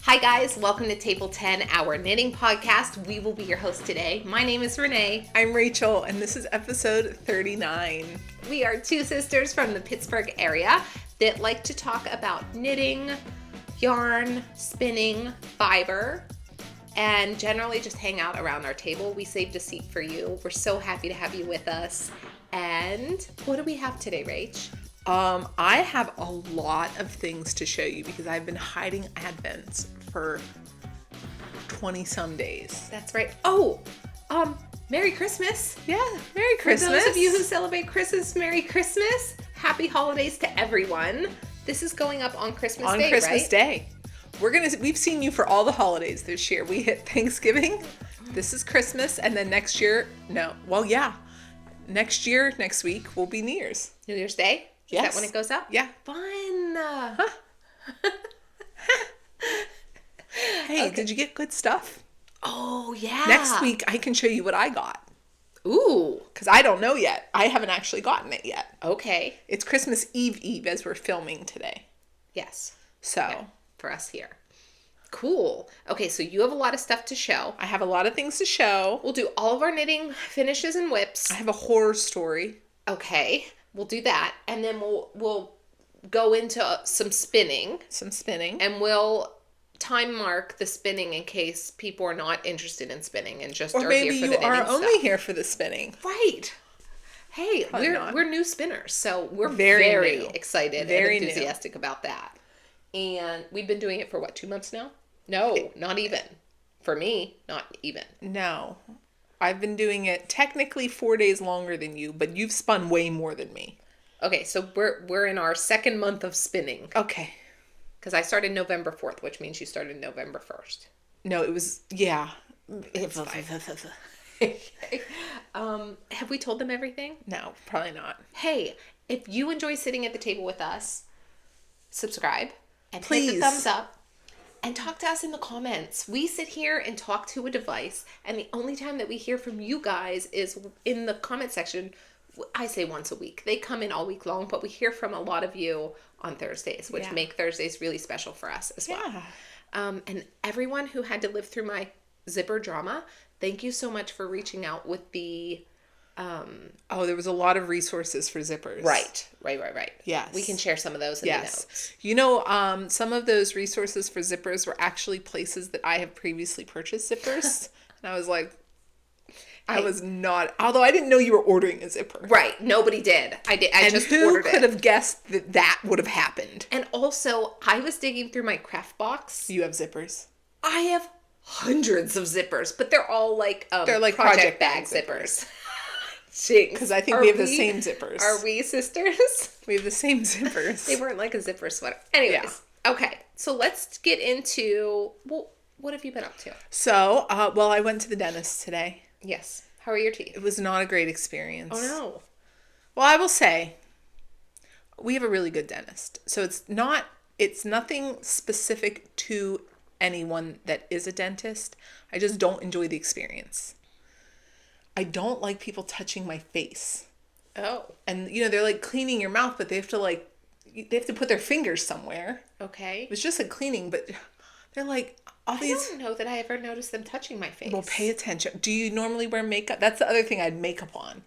Hi guys, welcome to Table 10, our knitting podcast. We will be your host today. My name is Renee. I'm Rachel, and this is episode 39. We are two sisters from the Pittsburgh area that like to talk about knitting, yarn, spinning, fiber, and generally just hang out around our table. We saved a seat for you. We're so happy to have you with us. And what do we have today, Rach? I have a lot of things to show you because I've been hiding Advents for 20 some days. That's right. Oh, Merry Christmas. Yeah, Merry Christmas. For those of you who celebrate Christmas, Merry Christmas. Happy holidays to everyone. This is going up on Christmas Day, on Christmas right? Day. We've seen you for all the holidays this year. We hit Thanksgiving. This is Christmas, and then next year, next week will be New Year's. New Year's Day? Yes. Is that when it goes up? Yeah. Fun. Huh? Hey, okay. Did you get good stuff? Oh, yeah. Next week, I can show you what I got. Ooh. Because I don't know yet. I haven't actually gotten it yet. Okay. It's Christmas Eve as we're filming today. Yes. So. Okay. For us here. Cool. Okay, so you have a lot of stuff to show. I have a lot of things to show. We'll do all of our knitting finishes and whips. I have a horror story. Okay. We'll do that. And then we'll go into some spinning. And we'll time mark the spinning in case people are not interested in spinning and just are here for the knitting stuff. Or maybe you are only here for the spinning. Right. Hey, we're new spinners, so we're very excited and enthusiastic about that. And we've been doing it for 2 months now? No, not even. For me, not even. No. I've been doing it technically 4 days longer than you, but you've spun way more than me. Okay, so we're in our second month of spinning. Okay. Because I started November 4th, which means you started November 1st. No, it was, yeah. Have we told them everything? No, probably not. Hey, if you enjoy sitting at the table with us, subscribe and please hit the thumbs up. And talk to us in the comments. We sit here and talk to a device, and the only time that we hear from you guys is in the comment section. I say once a week. They come in all week long, but we hear from a lot of you on Thursdays, which make Thursdays really special for us as well. Yeah. And everyone who had to live through my zipper drama, thank you so much for reaching out with the... there was a lot of resources for zippers. Right. Yes. We can share some of those in the notes. You know, some of those resources for zippers were actually places that I have previously purchased zippers. And I was like, I was not, although I didn't know you were ordering a zipper. Right. Nobody did. I just ordered it. And who could have guessed that would have happened? And also, I was digging through my craft box. You have zippers? I have hundreds of zippers, but they're all they're like project bag zippers. Because I think we have the same zippers. Are we sisters? We have the same zippers. They weren't like a zipper sweater. Anyways, okay. So let's get into, what have you been up to? So, I went to the dentist today. Yes. How are your teeth? It was not a great experience. Oh, no. Well, I will say, we have a really good dentist. So it's nothing specific to anyone that is a dentist. I just don't enjoy the experience. I don't like people touching my face. Oh. And, they're like cleaning your mouth, but they have to put their fingers somewhere. Okay. It was just a cleaning, but they're like all these. I don't know that I ever noticed them touching my face. Well, pay attention. Do you normally wear makeup? That's the other thing I had makeup on.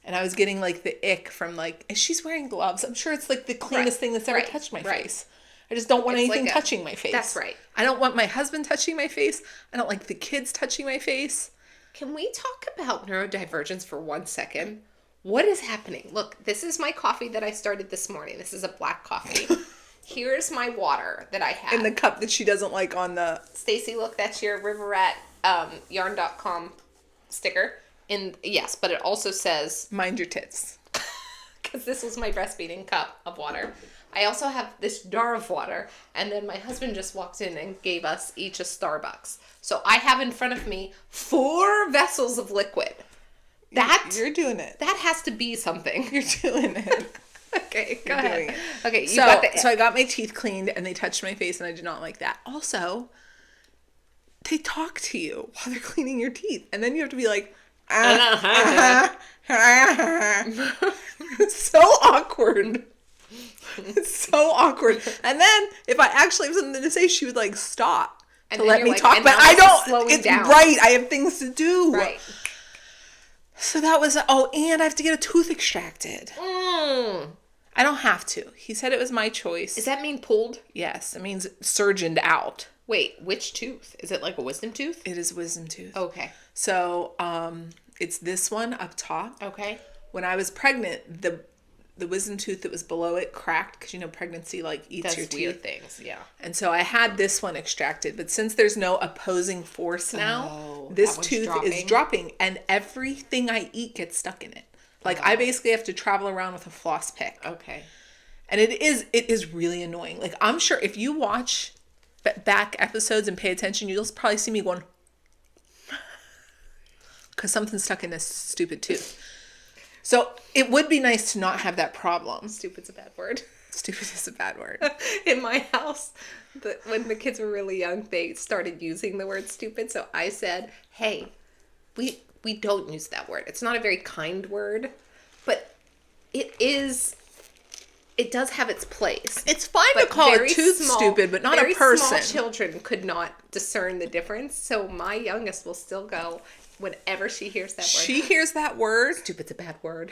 And I was getting the ick from and she's wearing gloves. I'm sure it's the cleanest thing that's ever touched my face. I just don't want anything touching my face. That's right. I don't want my husband touching my face. I don't like the kids touching my face. Can we talk about neurodivergence for 1 second? What is happening? Look, this is my coffee that I started this morning. This is a black coffee. Here's my water that I have. In the cup that she doesn't like on the... Stacy, look, that's your Riverette yarn.com sticker. Yes, but it also says... Mind your tits. Because this was my breastfeeding cup of water. I also have this jar of water, and then my husband just walked in and gave us each a Starbucks. So I have in front of me 4 vessels of liquid. You're doing it. That has to be something. You're doing it. Okay, go ahead. Doing it. Okay, so I got my teeth cleaned, and they touched my face, and I did not like that. Also, they talk to you while they're cleaning your teeth, and then you have to be like, It's so awkward. It's so awkward. And then if I actually have something to say, she would stop. And to then let you're me like, talk, and but now I this is don't. slowing It's down. right. I have things to do. Right. So that was, and I have to get a tooth extracted. I don't have to. He said it was my choice. Does that mean pulled? Yes, it means surgeoned out. Wait, which tooth? Is it like a wisdom tooth? It is wisdom tooth. Okay. So, it's this one up top. Okay. When I was pregnant, the wisdom tooth that was below it cracked because, pregnancy eats your Does weird teeth. things, yeah. And so I had this one extracted, but since there's no opposing force now, this tooth is dropping, and everything I eat gets stuck in it. I basically have to travel around with a floss pick. Okay. And it is really annoying. I'm sure if you watch back episodes and pay attention, you'll probably see me going, because something's stuck in this stupid tooth. So it would be nice to not have that problem. Stupid's a bad word. Stupid is a bad word. In my house, when the kids were really young, they started using the word stupid. So I said, hey, we don't use that word. It's not a very kind word, but it does have its place. It's fine to call a tooth stupid, but not a person. Very small children could not discern the difference. So my youngest will still go whenever she hears that word. She hears that word? Stupid's a bad word.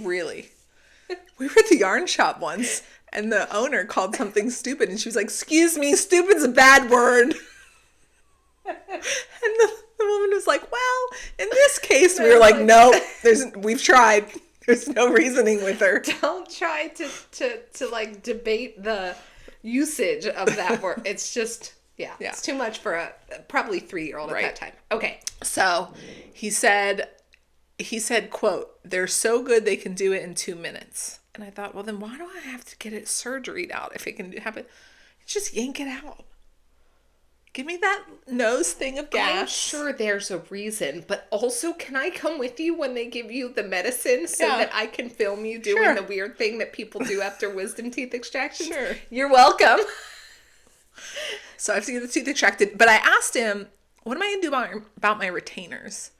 Really? We were at the yarn shop once, and the owner called something stupid, and she was like, excuse me, stupid's a bad word. And the woman was like, well, in this case, we were like, no, we've tried. There's no reasoning with her. Don't try to debate the usage of that word. It's just, yeah. It's too much for a probably 3-year-old at that time. Okay. So he said, quote, they're so good they can do it in 2 minutes. And I thought, well, then why do I have to get it surgeried out if it can happen? Just yank it out. Give me that nose thing of gas. I'm sure there's a reason, but also, can I come with you when they give you the medicine so that I can film you doing the weird thing that people do after wisdom teeth extraction? Sure. You're welcome. So I have to get the tooth extracted. But I asked him, what am I going to do about my retainers?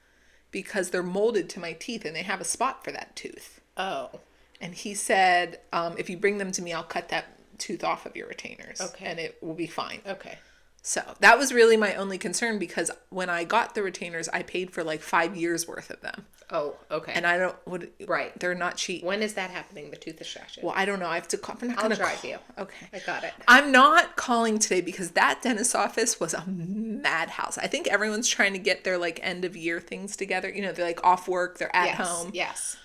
Because they're molded to my teeth and they have a spot for that tooth. Oh. And he said, if you bring them to me, I'll cut that tooth off of your retainers. Okay. And it will be fine. Okay. So that was really my only concern, because when I got the retainers, I paid for 5 years worth of them. Oh, okay. And I don't, they're not cheap. When is that happening, the tooth extraction? Well, I don't know. I have to call. I'm not I'll going to drive you. Okay. I got it. I'm not calling today because that dentist's office was a madhouse. I think everyone's trying to get their end of year things together. They're off work, they're at home. Yes.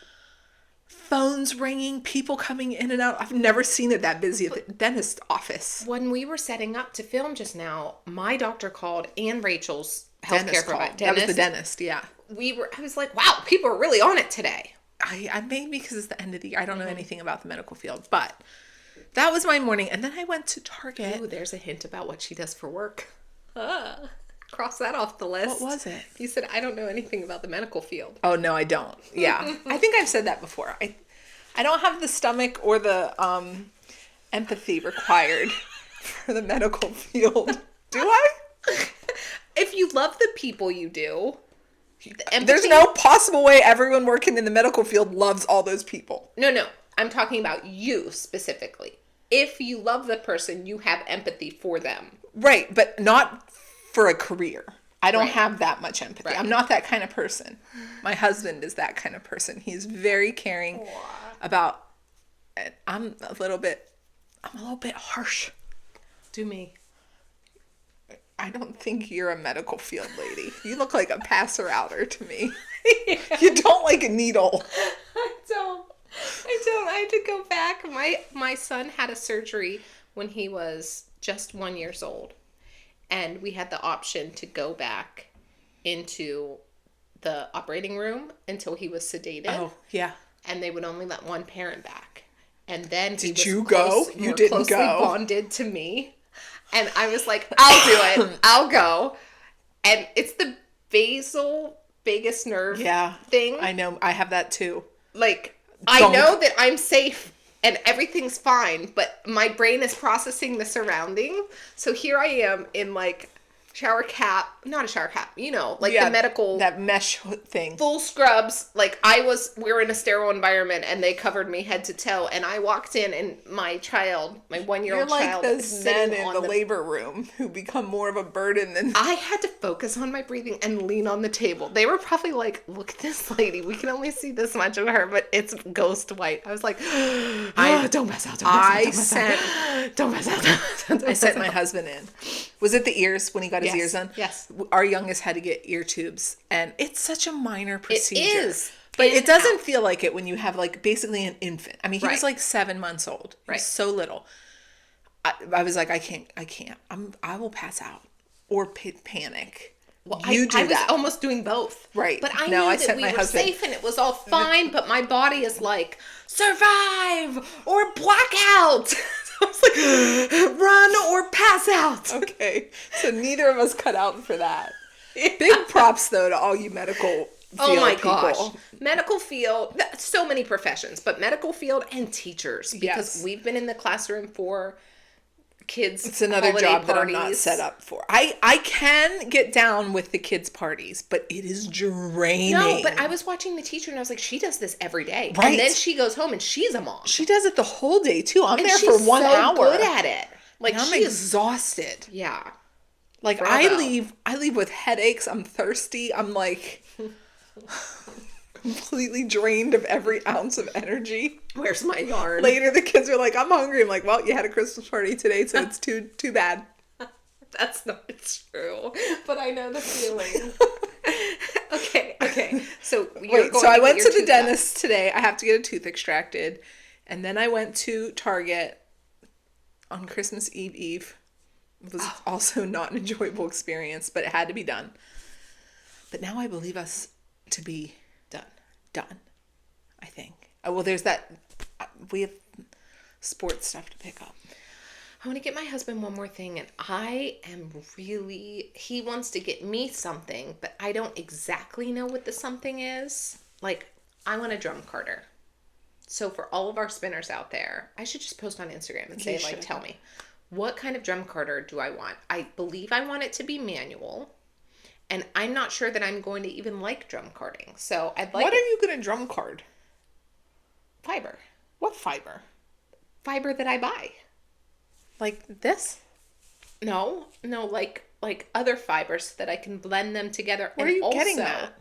Phones ringing, people coming in and out. I've never seen it that busy at the dentist office. When we were setting up to film just now, my doctor called and Rachel's healthcare provider. That was the dentist, yeah. I was like, wow, people are really on it today. I maybe because it's the end of the year. I don't know anything about the medical field, but that was my morning. And then I went to Target. Ooh, there's a hint about what she does for work. Cross that off the list. What was it? You said, I don't know anything about the medical field. Oh, no, I don't. Yeah. I think I've said that before. I don't have the stomach or the empathy required for the medical field. Do I? If you love the people you do, there's no possible way everyone working in the medical field loves all those people. No. I'm talking about you specifically. If you love the person, you have empathy for them. Right, but not for a career. I don't have that much empathy. I'm not that kind of person. My husband is that kind of person. He's very caring about. I'm a little bit harsh. Do me. I don't think you're a medical field lady. You look like a passer-outer to me. You don't like a needle. I don't. I had to go back. My son had a surgery when he was just 1 year old. And we had the option to go back into the operating room until he was sedated. Oh, yeah. And they would only let one parent back. And then Did you go? You didn't closely go. Bonded to me. And I was like, I'll do it. I'll go. And it's the vagus nerve thing. I know. I have that too. I know that I'm safe and everything's fine, but my brain is processing the surrounding. So here I am in shower cap, not a shower cap, you know, like the medical, that mesh thing, full scrubs. Like we were in a sterile environment and they covered me head to toe, and I walked in and my 1-year-old child, you're like those men in the labor room who become more of a burden than. I had to focus on my breathing and lean on the table. They were probably like, look at this lady, we can only see this much of her, but it's ghost white. I was like, don't mess out, I sent my husband in. Was it the ears when he got his ears done? Yes. Our youngest had to get ear tubes, and it's such a minor procedure. It is. But it doesn't feel like it when you have like basically an infant. I mean, he was like 7 months old. He was so little. I was like, I can't. I will pass out or panic. Well, I was almost doing both. Right. But I knew that we were safe and it was all fine, but my body is like, survive or black out. I was like, run or pass out. Okay. So neither of us cut out for that. Yeah. Big props, though, to all you medical field people. Gosh. Medical field, so many professions, but medical field and teachers. Because we've been in the classroom for kids' It's another job that I'm not set up for. I can get down with the kids' parties, but it is draining. No, but I was watching the teacher and I was like, she does this every day. Right. And then she goes home and she's a mom. She does it the whole day, too. I'm there for 1 hour. She's so good at it. Like, I'm exhausted. Yeah. Like, Bravo. I leave with headaches. I'm thirsty. I'm like completely drained of every ounce of energy. Where's my yarn? Later, the kids are like, I'm hungry. I'm like, well, you had a Christmas party today, so it's too bad. That's not true, but I know the feeling. Okay. So I went to the dentist today. I have to get a tooth extracted. And then I went to Target on Christmas Eve. It was also not an enjoyable experience, but it had to be done. But now I believe us to be done, I think. Well, there's that. We have sports stuff to pick up. I want to get my husband one more thing, and he wants to get me something, but I don't exactly know what the something is. Like, I want a drum carter. So for all of our spinners out there, I should just post on Instagram and say, tell me, what kind of drum carter do I want? I believe I want it to be manual. And I'm not sure that I'm going to even like drum carding. So I'd like... What are you going to drum card? Fiber. What fiber? Fiber that I buy. Like this? No, like other fibers so that I can blend them together. Where are you getting that?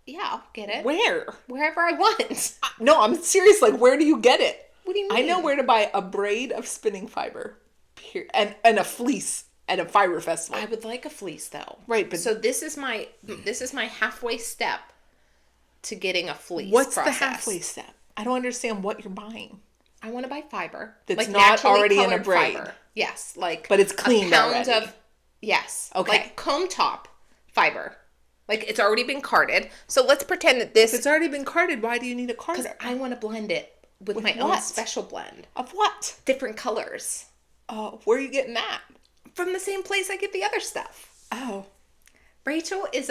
Yeah, I'll get it. Where? Wherever I want. No, I'm serious. Like, where do you get it? What do you mean? I know where to buy a braid of spinning fiber. And a fleece. At a fiber festival. I would like a fleece though. Right, but so this is my halfway step to getting a fleece. What's the halfway step? I don't understand what you're buying. I want to buy fiber that's like not already in a braid. Fiber. Yes, like but it's cleaned already. Yes. Okay. Like comb top fiber. Like it's already been carded. So let's pretend that this. If it's already been carded, why do you need a carder? Because I want to blend it with my own special blend of what? Different colors. Oh, where are you getting that? From the same place I get the other stuff. Oh. Rachel is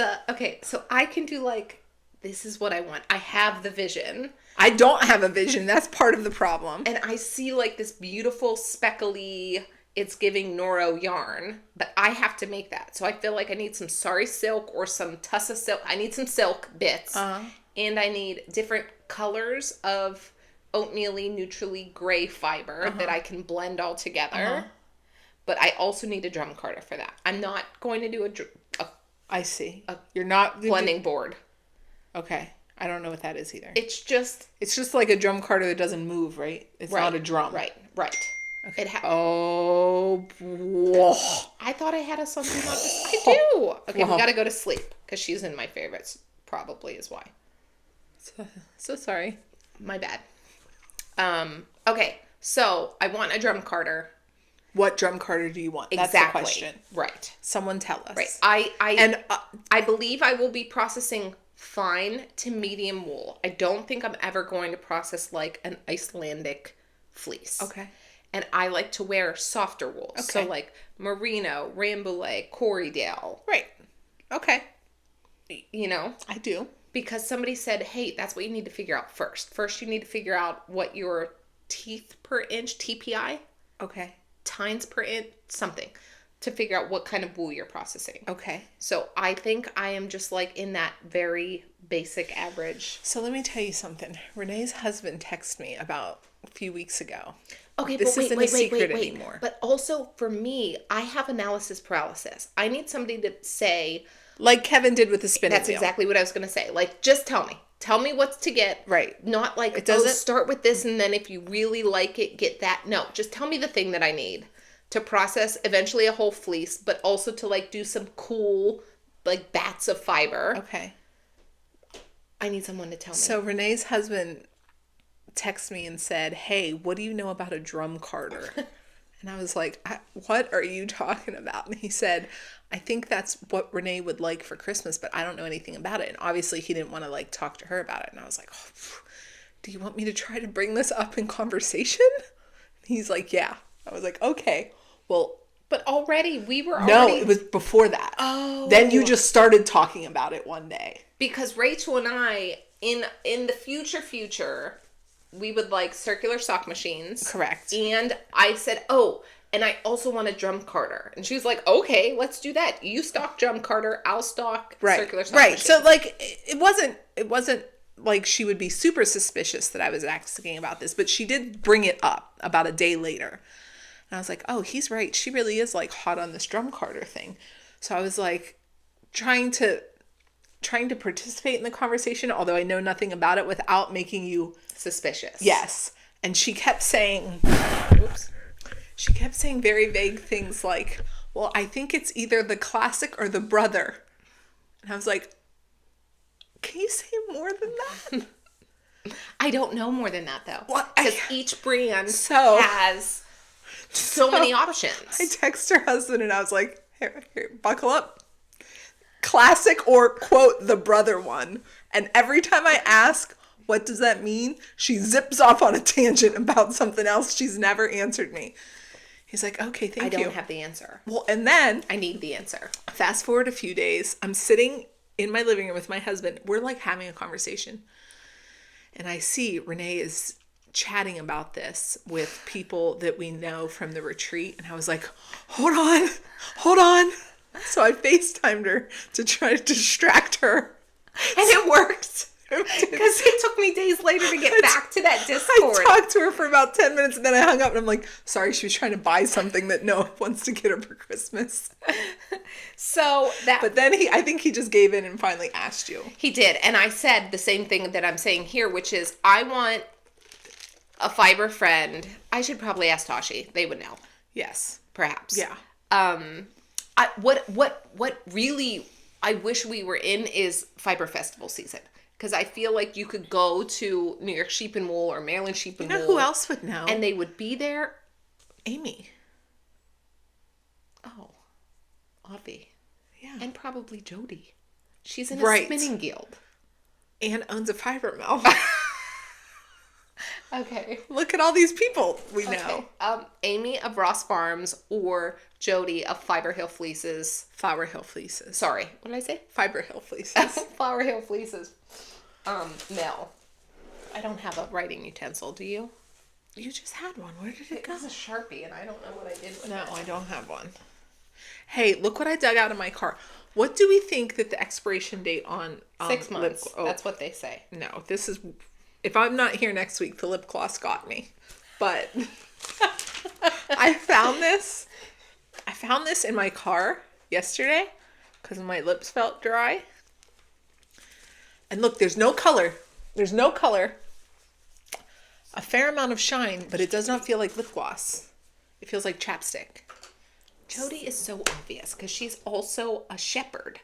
so I can do like, this is what I want. I have the vision. I don't have a vision. That's part of the problem. And I see like this beautiful speckly, it's giving Noro yarn, but I have to make that. So I feel like I need some sari silk or some tussa silk. I need some silk bits. And I need different colors of oatmeal-y, neutrally gray fiber that I can blend all together. But I also need a drum carder for that. I'm not going to do I see. You're not blending board. Okay. I don't know what that is either. It's just like a drum carder that doesn't move, right? It's not a drum. Right. Okay. Whoa. I thought I had something like this. I do. Okay, we got to go to sleep because she's in my favorites. Probably is why. So sorry. My bad. Okay, so I want a drum carder. What drum carder do you want? Exactly. That's the question. Right. Someone tell us. Right. I believe I will be processing fine to medium wool. I don't think I'm ever going to process like an Icelandic fleece. Okay. And I like to wear softer wool. Okay. So like merino, rambouillet, Corriedale. Right. Okay. You know? I do. Because somebody said, hey, that's what you need to figure out first. First, you need to figure out what your teeth per inch, TPI. Okay. Tines per inch, something. to figure out what kind of wool you're processing. Okay. So I think I am just like in that very basic average. So let me tell you something. Renee's husband texted me about a few weeks ago. Okay, This but isn't a secret anymore. But also for me, I have analysis paralysis. I need somebody to say, like Kevin did with the spinning that's wheel. exactly what I was going to say. Like, just tell me. Tell me what's to get. Right. Not like, It doesn't start with this and then if you really like it, get that. No, just tell me the thing that I need to process eventually a whole fleece, but also to like do some cool like bats of fiber. Okay. I need someone to tell me. So Renee's husband texted me and said, "Hey, what do you know about a drum carder?" And I was like, "What are you talking about?" And he said, "I think that's what Renee would like for Christmas, but I don't know anything about it." And obviously he didn't want to like talk to her about it. And I was like, "Oh, do you want me to try to bring this up in conversation?" And he's like, "Yeah." I was like, "Okay, well." But already we were No, it was before that. Oh. Then you just started talking about it one day. Because Rachel and I, in the future, we would like circular sock machines. Correct. And I said, oh, and I also want a drum carder. And she was like, okay, let's do that. You stock drum carder, I'll stock circular sock machines. So like it wasn't like she would be super suspicious that I was asking about this, but she did bring it up about a day later. And I was like, oh, he's right. She really is like hot on this drum carder thing. So I was like trying to participate in the conversation, although I know nothing about it, without making you suspicious. Yes. And she kept saying, she kept saying very vague things like, well, I think it's either the classic or the brother. And I was like, can you say more than that? I don't know more than that though. Well, because each brand has so many options. I text her husband and I was like, here, buckle up. Classic or, quote, the brother one. And every time I ask, what does that mean? She zips off on a tangent about something else. She's never answered me. He's like, okay, thank you. I don't have the answer. Well, and then I need the answer. Fast forward a few days. I'm sitting in my living room with my husband. We're like having a conversation. And I see Renee is chatting about this with people that we know from the retreat. And I was like, hold on. So I FaceTimed her to try to distract her. And it worked. Because it took me days later to get back to that Discord. I talked to her for about 10 minutes and then I hung up and I'm like, sorry, she was trying to buy something that Noah wants to get her for Christmas. But then I think he just gave in and finally asked you. He did. And I said the same thing that I'm saying here, which is I want a fiber friend. I should probably ask Tashi. They would know. Yes. Perhaps. Yeah. What really I wish we were in is fiber festival season. Because I feel like you could go to New York Sheep and Wool or Maryland Sheep and Wool. You know who else would know? And they would be there. Amy. Oh. Avi. Yeah. And probably Jody. She's in a spinning guild. And owns a fiber mill. Okay. Look at all these people we know. Amy of Ross Farms or Jody of Flower Hill Fleeces. Sorry. What did I say? Fiber Hill Fleeces. Flower Hill Fleeces. Mill. I don't have a writing utensil, do you? You just had one. Where did it go? It was a Sharpie and I don't know what I did with it. No, I don't have one. Hey, look what I dug out of my car. What do we think that the expiration date on 6 months. That's what they say. No, this is... If I'm not here next week, the lip gloss got me. But I found this in my car yesterday because my lips felt dry. And look, there's no color. A fair amount of shine, but it does not feel like lip gloss. It feels like chapstick. Jody is so obvious because she's also a shepherd.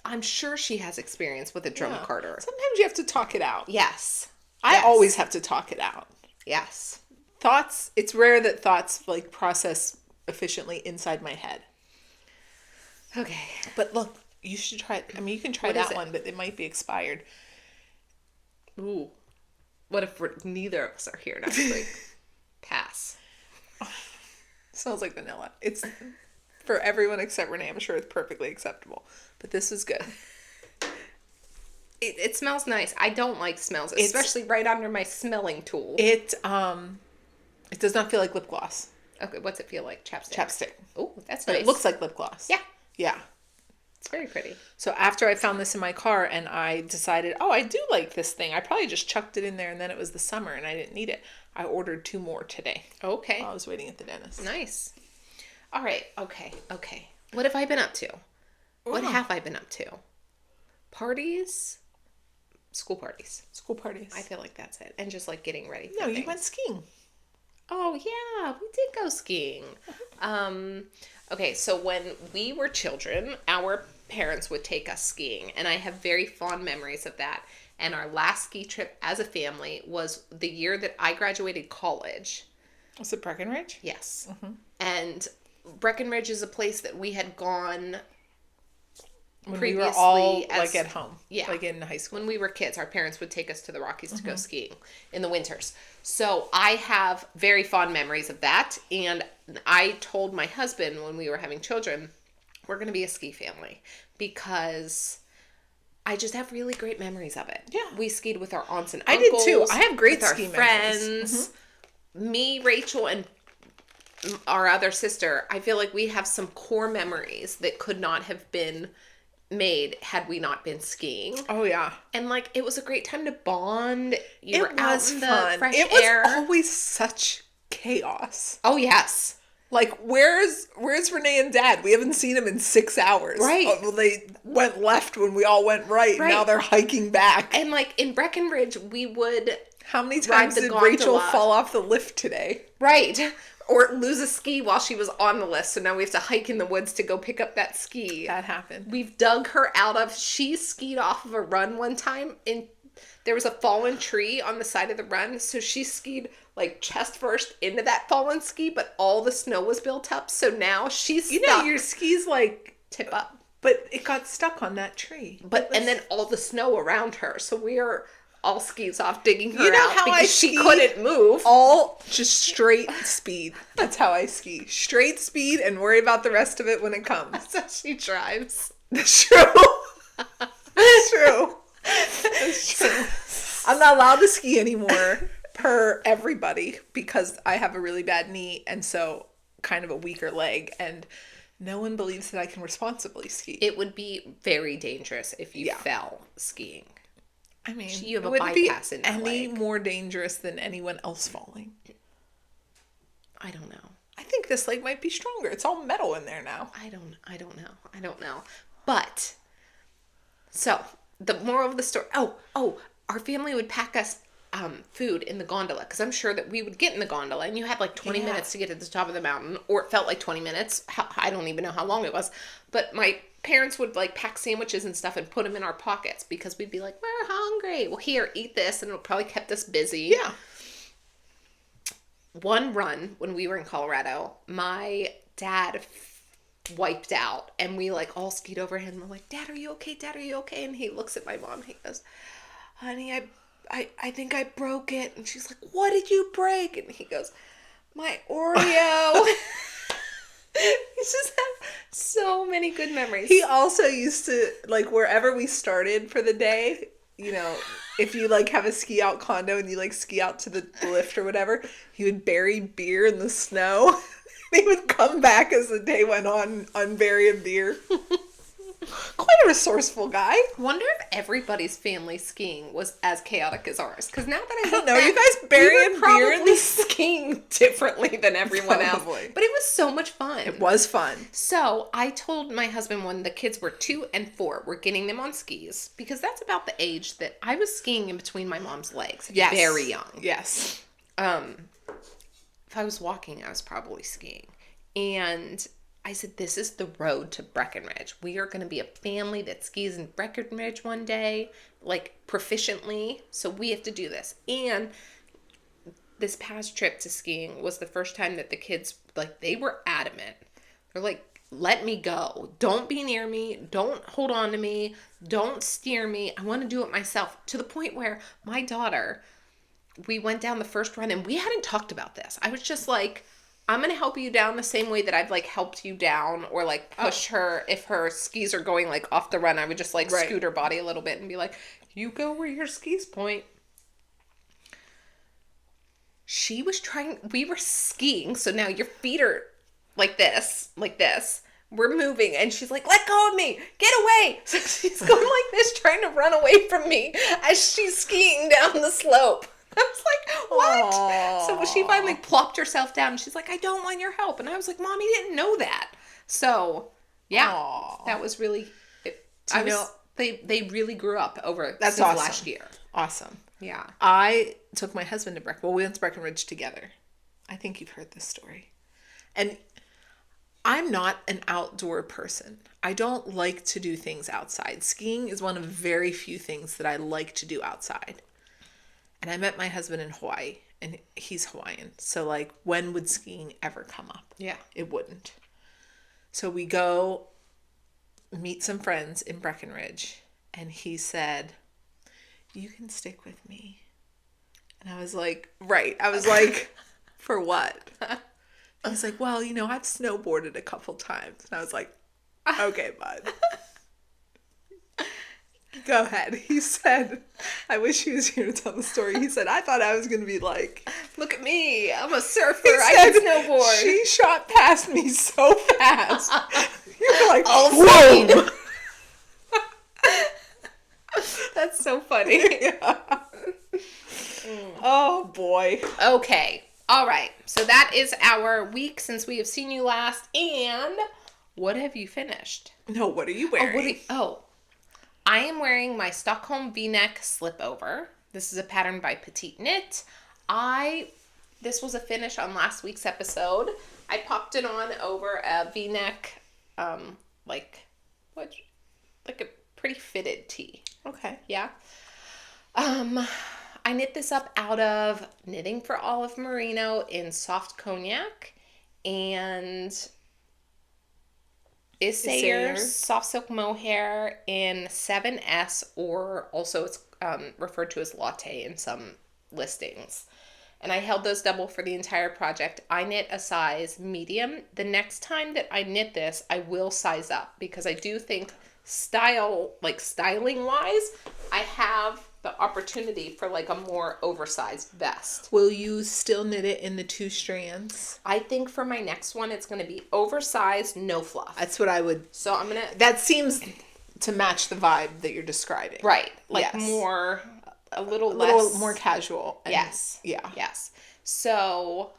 I'm sure she has experience with a drum carder. Sometimes you have to talk it out. Yes. I always have to talk it out. Yes. Thoughts, it's rare that thoughts like process efficiently inside my head. Okay. But look, you should try it. I mean, you can try that one, but it might be expired. Ooh. What if neither of us are here next week? Pass. Smells like vanilla. It's for everyone except Renee. I'm sure it's perfectly acceptable. But this is good. It smells nice. I don't like smells, especially right under my smelling tool. It does not feel like lip gloss. Okay, what's it feel like? Chapstick. Chapstick. Oh, that's But nice. it looks like lip gloss. Yeah. Yeah. It's very pretty. So after I found this in my car and I decided, oh, I do like this thing. I probably just chucked it in there and then it was the summer and I didn't need it. I ordered 2 more today. Okay. While I was waiting at the dentist. Nice. All right. Okay. What have I been up to? What have I been up to? Parties? School parties. School parties. I feel like that's it. And just like getting ready for No, things. you went skiing. Oh, yeah. We did go skiing. Okay, so when we were children, our parents would take us skiing, and I have very fond memories of that. And our last ski trip as a family was the year that I graduated college. Was it Breckenridge? Yes. Mm-hmm. And Breckenridge is a place that we had gone when previously. We were all like at home. Yeah. Like in high school. When we were kids, our parents would take us to the Rockies to go skiing in the winters. So I have very fond memories of that. And I told my husband when we were having children, we're going to be a ski family because I just have really great memories of it. Yeah. We skied with our aunts and I uncles. did too. I have great with ski our memories. friends. Me, Rachel, and our other sister, I feel like we have some core memories that could not have been made had we not been skiing. Oh yeah. And like it was a great time to bond. You were It out was in fun. the fresh It was air. always such chaos. Oh yes. Like where's Renee and Dad? We haven't seen them in 6 hours. Right. Oh, well, they went left when we all went right. Right. Now they're hiking back. And like in Breckenridge, we would How many ride times the did gondola. Rachel fall off the lift today? right or lose a ski while she was on the list. So now we have to hike in the woods to go pick up that ski. That happened. We've dug her out of. She skied off of a run one time and there was a fallen tree on the side of the run. So she skied like chest first into that fallen ski, but all the snow was built up. So now she's stuck. You know, your ski's like tip up. But it got stuck on that tree. And then all the snow around her. So we are all skis off digging her You know out how because I she ski? couldn't move. All just straight speed. That's how I ski. Straight speed and worry about the rest of it when it comes. That's how she drives. That's true. That's true. That's true. I'm not allowed to ski anymore per everybody because I have a really bad knee and so kind of a weaker leg and no one believes that I can responsibly ski. It would be very dangerous if you fell skiing. I mean, You have a it wouldn't bypass be in your any leg. more dangerous than anyone else falling. I don't know. I think this leg might be stronger. It's all metal in there now. I don't know. But so the moral of the story. Oh, our family would pack us food in the gondola because I'm sure that we would get in the gondola and you had like 20 minutes to get to the top of the mountain, or it felt like 20 minutes. I don't even know how long it was, but my parents would like pack sandwiches and stuff and put them in our pockets because we'd be like, we're hungry. Well, here, eat this, and it'll probably kept us busy. Yeah. One run when we were in Colorado, my dad wiped out and we like all skied over him and we're like, Dad, are you okay? Dad, are you okay? And he looks at my mom and he goes, honey, I think I broke it. And she's like, what did you break? And he goes, my Oreo. He just have so many good memories. He also used to, like, wherever we started for the day, you know, if you, like, have a ski out condo and you, like, ski out to the lift or whatever, he would bury beer in the snow. He would come back as the day went on, unburying beer. Quite a resourceful guy. Wonder if everybody's family skiing was as chaotic as ours. Because now that I don't look know, back, you guys burying beer in probably the skiing differently than everyone else. Probably. But it was so much fun. It was fun. So I told my husband when the kids were 2 and 4, we're getting them on skis because that's about the age that I was skiing in between my mom's legs. Yes. Very young. Yes. If I was walking, I was probably skiing. And I said, this is the road to Breckenridge. We are going to be a family that skis in Breckenridge one day, like proficiently. So we have to do this. And this past trip to skiing was the first time that the kids, like, they were adamant. They're like, let me go. Don't be near me. Don't hold on to me. Don't steer me. I want to do it myself. To the point where my daughter, we went down the first run and we hadn't talked about this. I was just like, I'm going to help you down the same way that I've like helped you down or like push her. If her skis are going like off the run, I would just like scoot her body a little bit and be like, you go where your skis point. we were skiing, so now your feet are like this. We're moving, and she's like, let go of me, get away. So she's going like this, trying to run away from me as she's skiing down the slope. I was like, what? Aww. So she finally plopped herself down, and she's like, I don't want your help. And I was like, Mommy didn't know that. So, yeah, Aww. that was really, they really grew up over That's since awesome. last year. Awesome. Yeah. I took my husband to Breckenridge. Well, we went to Breckenridge together. I think you've heard this story. And I'm not an outdoor person. I don't like to do things outside. Skiing is one of very few things that I like to do outside. And I met my husband in Hawaii, and he's Hawaiian. So, like, when would skiing ever come up? Yeah. It wouldn't. So we go meet some friends in Breckenridge, and he said, you can stick with me. And I was like, right. I was like, for what? I was like, well, I've snowboarded a couple times. And I was like, okay, bud. Go ahead. He said, I wish he was here to tell the story. He said, I thought I was going to be like, Look at me. I'm a surfer. he I said, can snowboard. She shot past me so fast. You're like, Oh, whoa. That's so funny. Yeah. Oh, boy. Okay. All right. So that is our week since we have seen you last. And what have you finished? No, what are you wearing? I am wearing my Stockholm V-neck Slipover. This is a pattern by Petite Knit. This was a finish on last week's episode. I popped it on over a V-neck, like a pretty fitted tee. Okay. Yeah. I knit this up out of Knitting for Olive Merino in soft cognac and Isayer's soft silk mohair in 7S, or also it's referred to as latte in some listings. And I held those double for the entire project. I knit a size medium. The next time that I knit this, I will size up because I do think styling wise, I have the opportunity for like a more oversized vest. Will you still knit it in the 2 strands? I think for my next one, it's going to be oversized, no fluff. That's what I would. So I'm going to. That seems to match the vibe that you're describing. Right. Like yes. more, a little a less. little more casual. And, yes. Yeah. Yes. So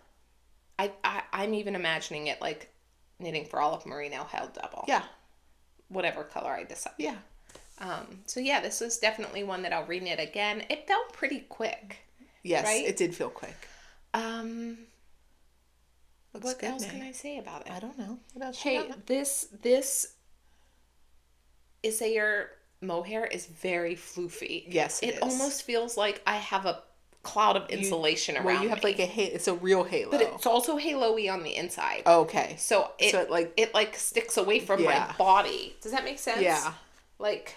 I'm even imagining it like Knitting for Olive Merino held double. Yeah. Whatever color I decide. Yeah. So yeah, this was definitely one that I'll reknit again. It felt pretty quick. Yes, right? it did feel quick. What else can I say about it? I don't know. What else? Hey, this Isayer mohair is very floofy. Yes, it is. Almost feels like I have a cloud of insulation around me. You have like it's a real halo. But it's also halo-y on the inside. Okay. So it sticks away from my body. Does that make sense? Yeah. Like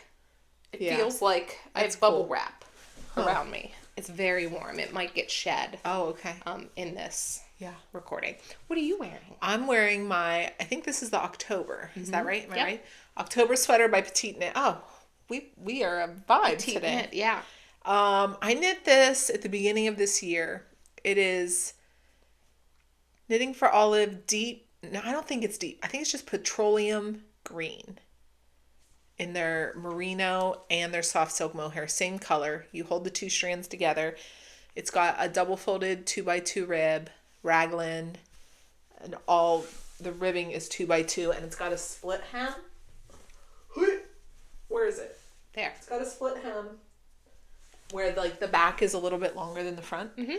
it feels like I have bubble wrap around me. It's very warm. It might get shed. Oh, okay. In this recording. What are you wearing? I'm wearing I think this is the October. Is that right? Am I right? October sweater by Petite Knit. Oh, we are a vibe Petite today. Knit, yeah. I knit this at the beginning of this year. It is Knitting for Olive deep. No, I don't think it's deep. I think it's just petroleum green in their merino and their soft silk mohair. Same color. You hold the 2 strands together. It's got a double folded 2x2 rib, raglan, and all the ribbing is 2x2, and it's got a split hem. Where is it? There. It's got a split hem where like the back is a little bit longer than the front. Mm-hmm.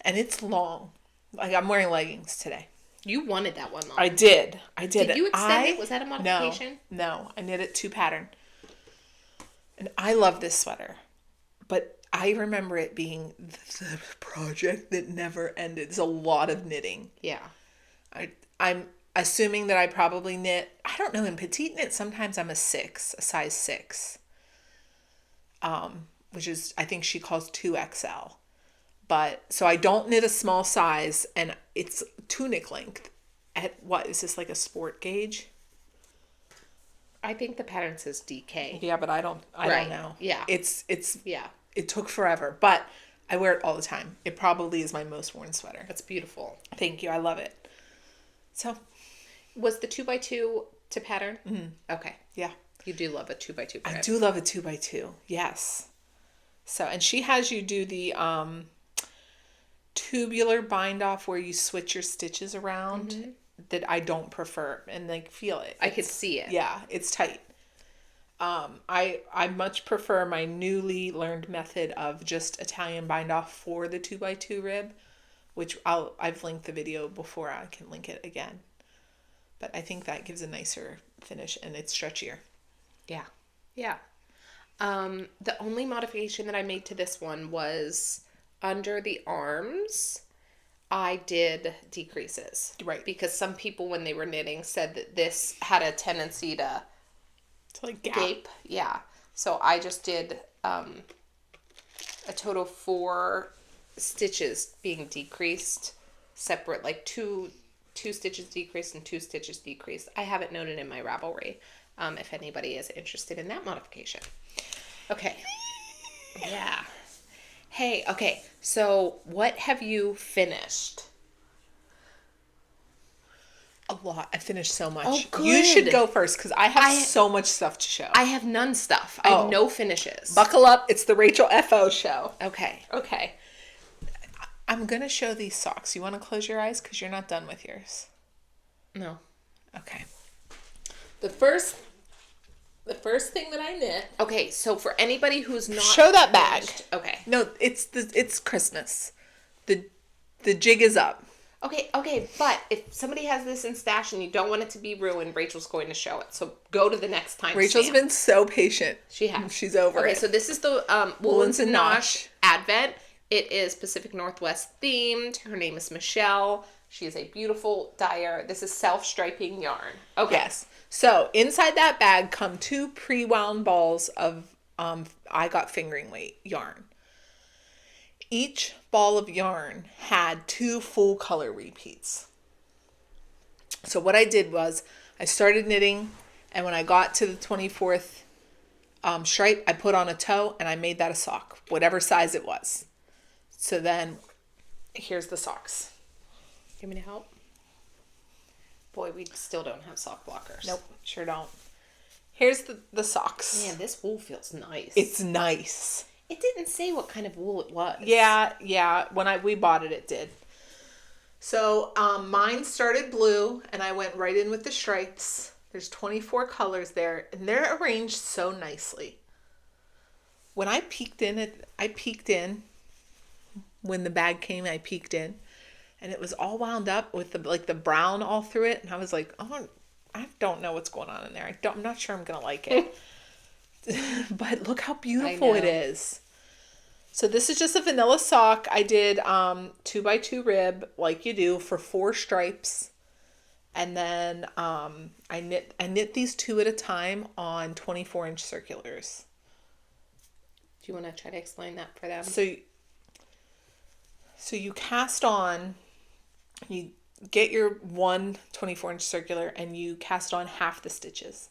And it's long. Like I'm wearing leggings today. You wanted that one long. I did. Did you extend it? Was that a modification? No. I knit it 2 pattern. And I love this sweater. But I remember it being the project that never ended. It's a lot of knitting. Yeah. I'm assuming that I probably knit, I don't know, in Petite Knit, sometimes I'm a size 6. Which is, I think she calls 2XL. But, so I don't knit a small size, and it's tunic length. At what, is this like a sport gauge? I think the pattern says DK. Yeah, but I don't know. Yeah. It's yeah. It took forever, but I wear it all the time. It probably is my most worn sweater. That's beautiful. Thank you. I love it. So, was the 2x2 to pattern? Mm-hmm. Okay. Yeah. You do love a 2x2 crib. I do love a 2x2. Yes. So, and she has you do the tubular bind off where you switch your stitches around that I don't prefer, and like feel it. I could see it. Yeah, it's tight. I much prefer my newly learned method of just Italian bind off for the 2x2 rib, which I've linked the video before. I can link it again. But I think that gives a nicer finish and it's stretchier. Yeah. Yeah. The only modification that I made to this one was under the arms, I did decreases. Right. Because some people, when they were knitting, said that this had a tendency to like gape. Yeah. So I just did a total of 4 stitches being decreased, separate, like two stitches decreased and 2 stitches decreased. I have it noted in my Ravelry, if anybody is interested in that modification. Okay. Yeah. Hey, okay. So what have you finished? A lot. I finished so much. Oh, good. You should go first because I have so much stuff to show. I have none stuff. I have no finishes. Buckle up. It's the Rachel FO show. Okay. Okay. I'm going to show these socks. You want to close your eyes because you're not done with yours? No. Okay. The first thing that I knit. Okay, so for anybody who's not show that bag. Okay. No, it's Christmas. The jig is up. Okay, but if somebody has this in stash and you don't want it to be ruined, Rachel's going to show it. So go to the next time. Rachel's been so patient. She has. She's over it. Okay, so this is the Woolens and Nosh Advent. It is Pacific Northwest themed. Her name is Michelle. She is a beautiful dyer. This is self-striping yarn. Okay. Yes. So inside that bag come 2 pre-wound balls of I got fingering weight yarn. Each ball of yarn had 2 full color repeats. So what I did was I started knitting, and when I got to the 24th stripe, I put on a toe and I made that a sock, whatever size it was. So then here's the socks. You want me to help? Boy, we still don't have sock blockers. Nope, sure don't. Here's the socks. Man, this wool feels nice. It's nice. It didn't say what kind of wool it was. Yeah. When we bought it, it did. So mine started blue, and I went right in with the stripes. There's 24 colors there, and they're arranged so nicely. When I peeked in. When the bag came, I peeked in, and it was all wound up with the brown all through it, and I was like, oh, I don't know what's going on in there. I'm not sure I'm gonna like it. But look how beautiful it is. So this is just a vanilla sock. I did 2x2 rib like you do for 4 stripes. And then I knit these 2 at a time on 24-inch circulars. Do you want to try to explain that for them? So you cast on, you get your 1 24-inch circular and you cast on half the stitches.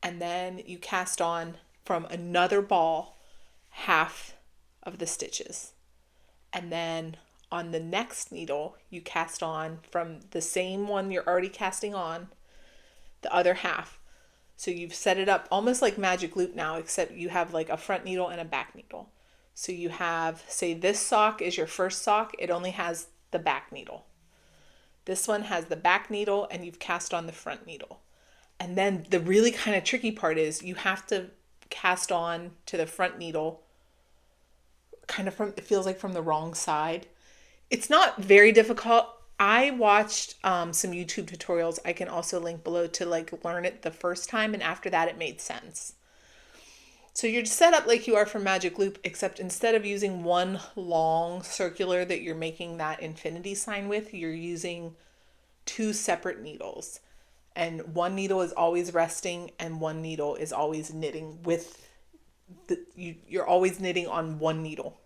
And then you cast on from another ball half of the stitches. And then on the next needle, you cast on from the same one you're already casting on, the other half. So you've set it up almost like magic loop now, except you have like a front needle and a back needle. So you have, say this sock is your first sock, it only has the back needle. This one has the back needle and you've cast on the front needle. And then the really kind of tricky part is you have to cast on to the front needle kind of from, it feels like from the wrong side. It's not very difficult. I watched some YouTube tutorials. I can also link below to like learn it the first time, and after that it made sense. So you're set up like you are for Magic Loop, except instead of using one long circular that you're making that infinity sign with, you're using 2 separate needles. And one needle is always resting and one needle is always knitting with you're always knitting on one needle.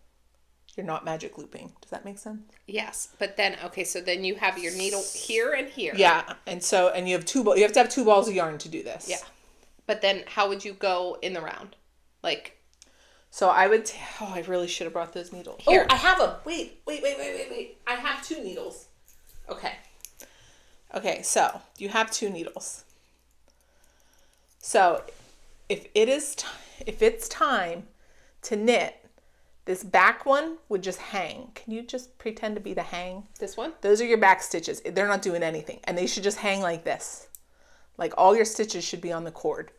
You're not magic looping. Does that make sense? Yes, but then okay, so then you have your needle here and here. Yeah, and you have you have to have 2 balls of yarn to do this. Yeah. But then how would you go in the round? Like So I would, I really should have brought those needles. Here. Oh, I have them. Wait. I have 2 needles. Okay, so you have 2 needles. So if it's time to knit, this back one would just hang. Can you just pretend to be the hang? This one? Those are your back stitches. They're not doing anything. And they should just hang like this. Like all your stitches should be on the cord.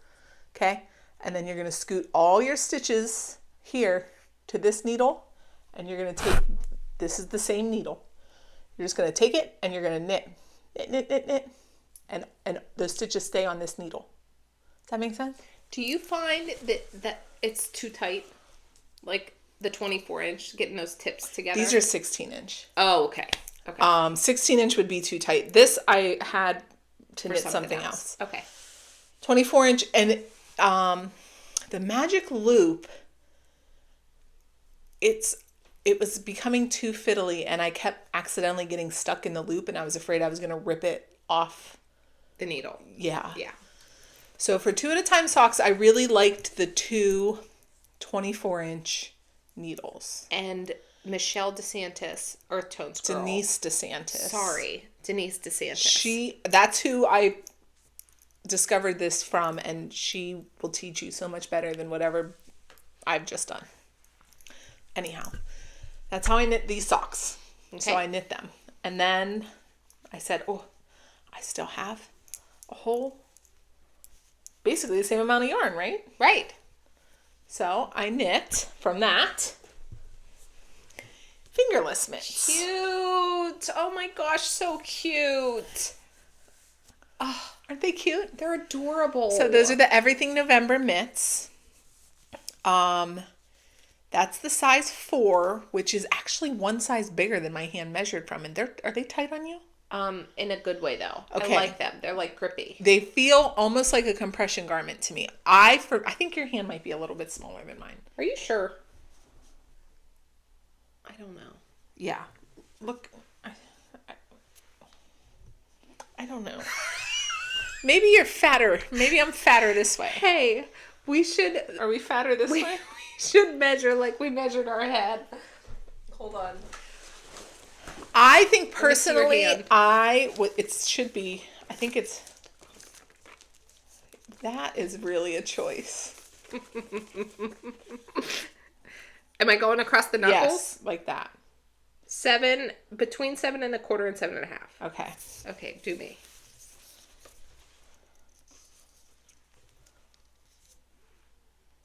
Okay? And then you're going to scoot all your stitches here to this needle. And you're going to take, this is the same needle. You're just going to take it and you're going to knit. Knit. And those stitches stay on this needle. Does that make sense? Do you find that it's too tight? Like the 24-inch, getting those tips together? These are 16-inch. Oh, okay. 16-inch would be too tight. This I had to knit something else. Okay. 24-inch, and the magic loop, it was becoming too fiddly, and I kept accidentally getting stuck in the loop, and I was afraid I was going to rip it off the needle. Yeah. Yeah. So for 2 at a time socks, I really liked the 2 24-inch needles. And Michelle DeSantis, Earth Tones girl. Denise DeSantis. Sorry, Denise DeSantis. That's who I discovered this from, and she will teach you so much better than whatever I've just done. Anyhow, that's how I knit these socks. Okay. So I knit them. And then I said, oh, I still have a whole, basically the same amount of yarn, right? Right. So I knit from that fingerless mitts. Cute. Oh my gosh, so cute. Oh, aren't they cute? They're adorable. So those are the Everything November mitts. That's the size 4, which is actually one size bigger than my hand measured from. And are they tight on you? In a good way though. Okay. I like them. They're like grippy. They feel almost like a compression garment to me. I think your hand might be a little bit smaller than mine. Are you sure? I don't know. Yeah. Look, I don't know. Maybe you're fatter. Maybe I'm fatter this way. Hey, are we fatter this way? We should measure like we measured our head. Hold on. I think personally, that is really a choice. Am I going across the knuckles? Yes, like that. Between 7 1/4 and 7 1/2. Okay. Okay, do me.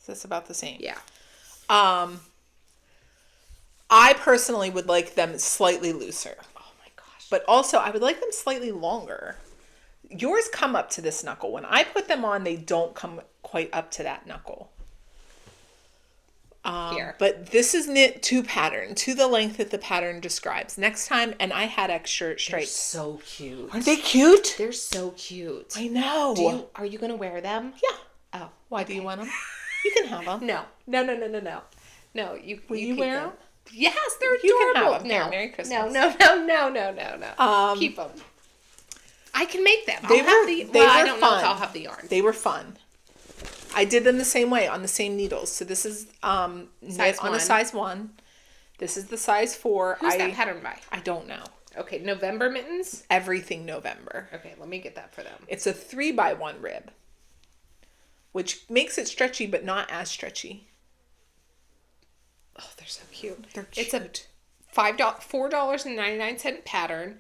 Is this about the same? Yeah. I personally would like them slightly looser. Oh my gosh. But also, I would like them slightly longer. Yours come up to this knuckle. When I put them on, they don't come quite up to that knuckle. Here. But this is knit to pattern, to the length that the pattern describes. Next time, and I had extra stripes. They're so cute. Aren't they cute? They're so cute. I know. Are you going to wear them? Yeah. Oh. Why do you want them? You can have them. No. No, Will you wear them? Yes, they're adorable. You can have them. No. Here, Merry Christmas. No. Keep them. I can make them. I don't know if I'll have the yarn. They were fun. I did them the same way on the same needles. So this is knit on a size 1. This is the size 4. Who's that pattern by? I don't know. Okay, November mittens? Everything November. Okay, let me get that for them. It's a 3x1 rib, which makes it stretchy, but not as stretchy. Oh, they're so cute. They're cute. It's a $4.99 pattern.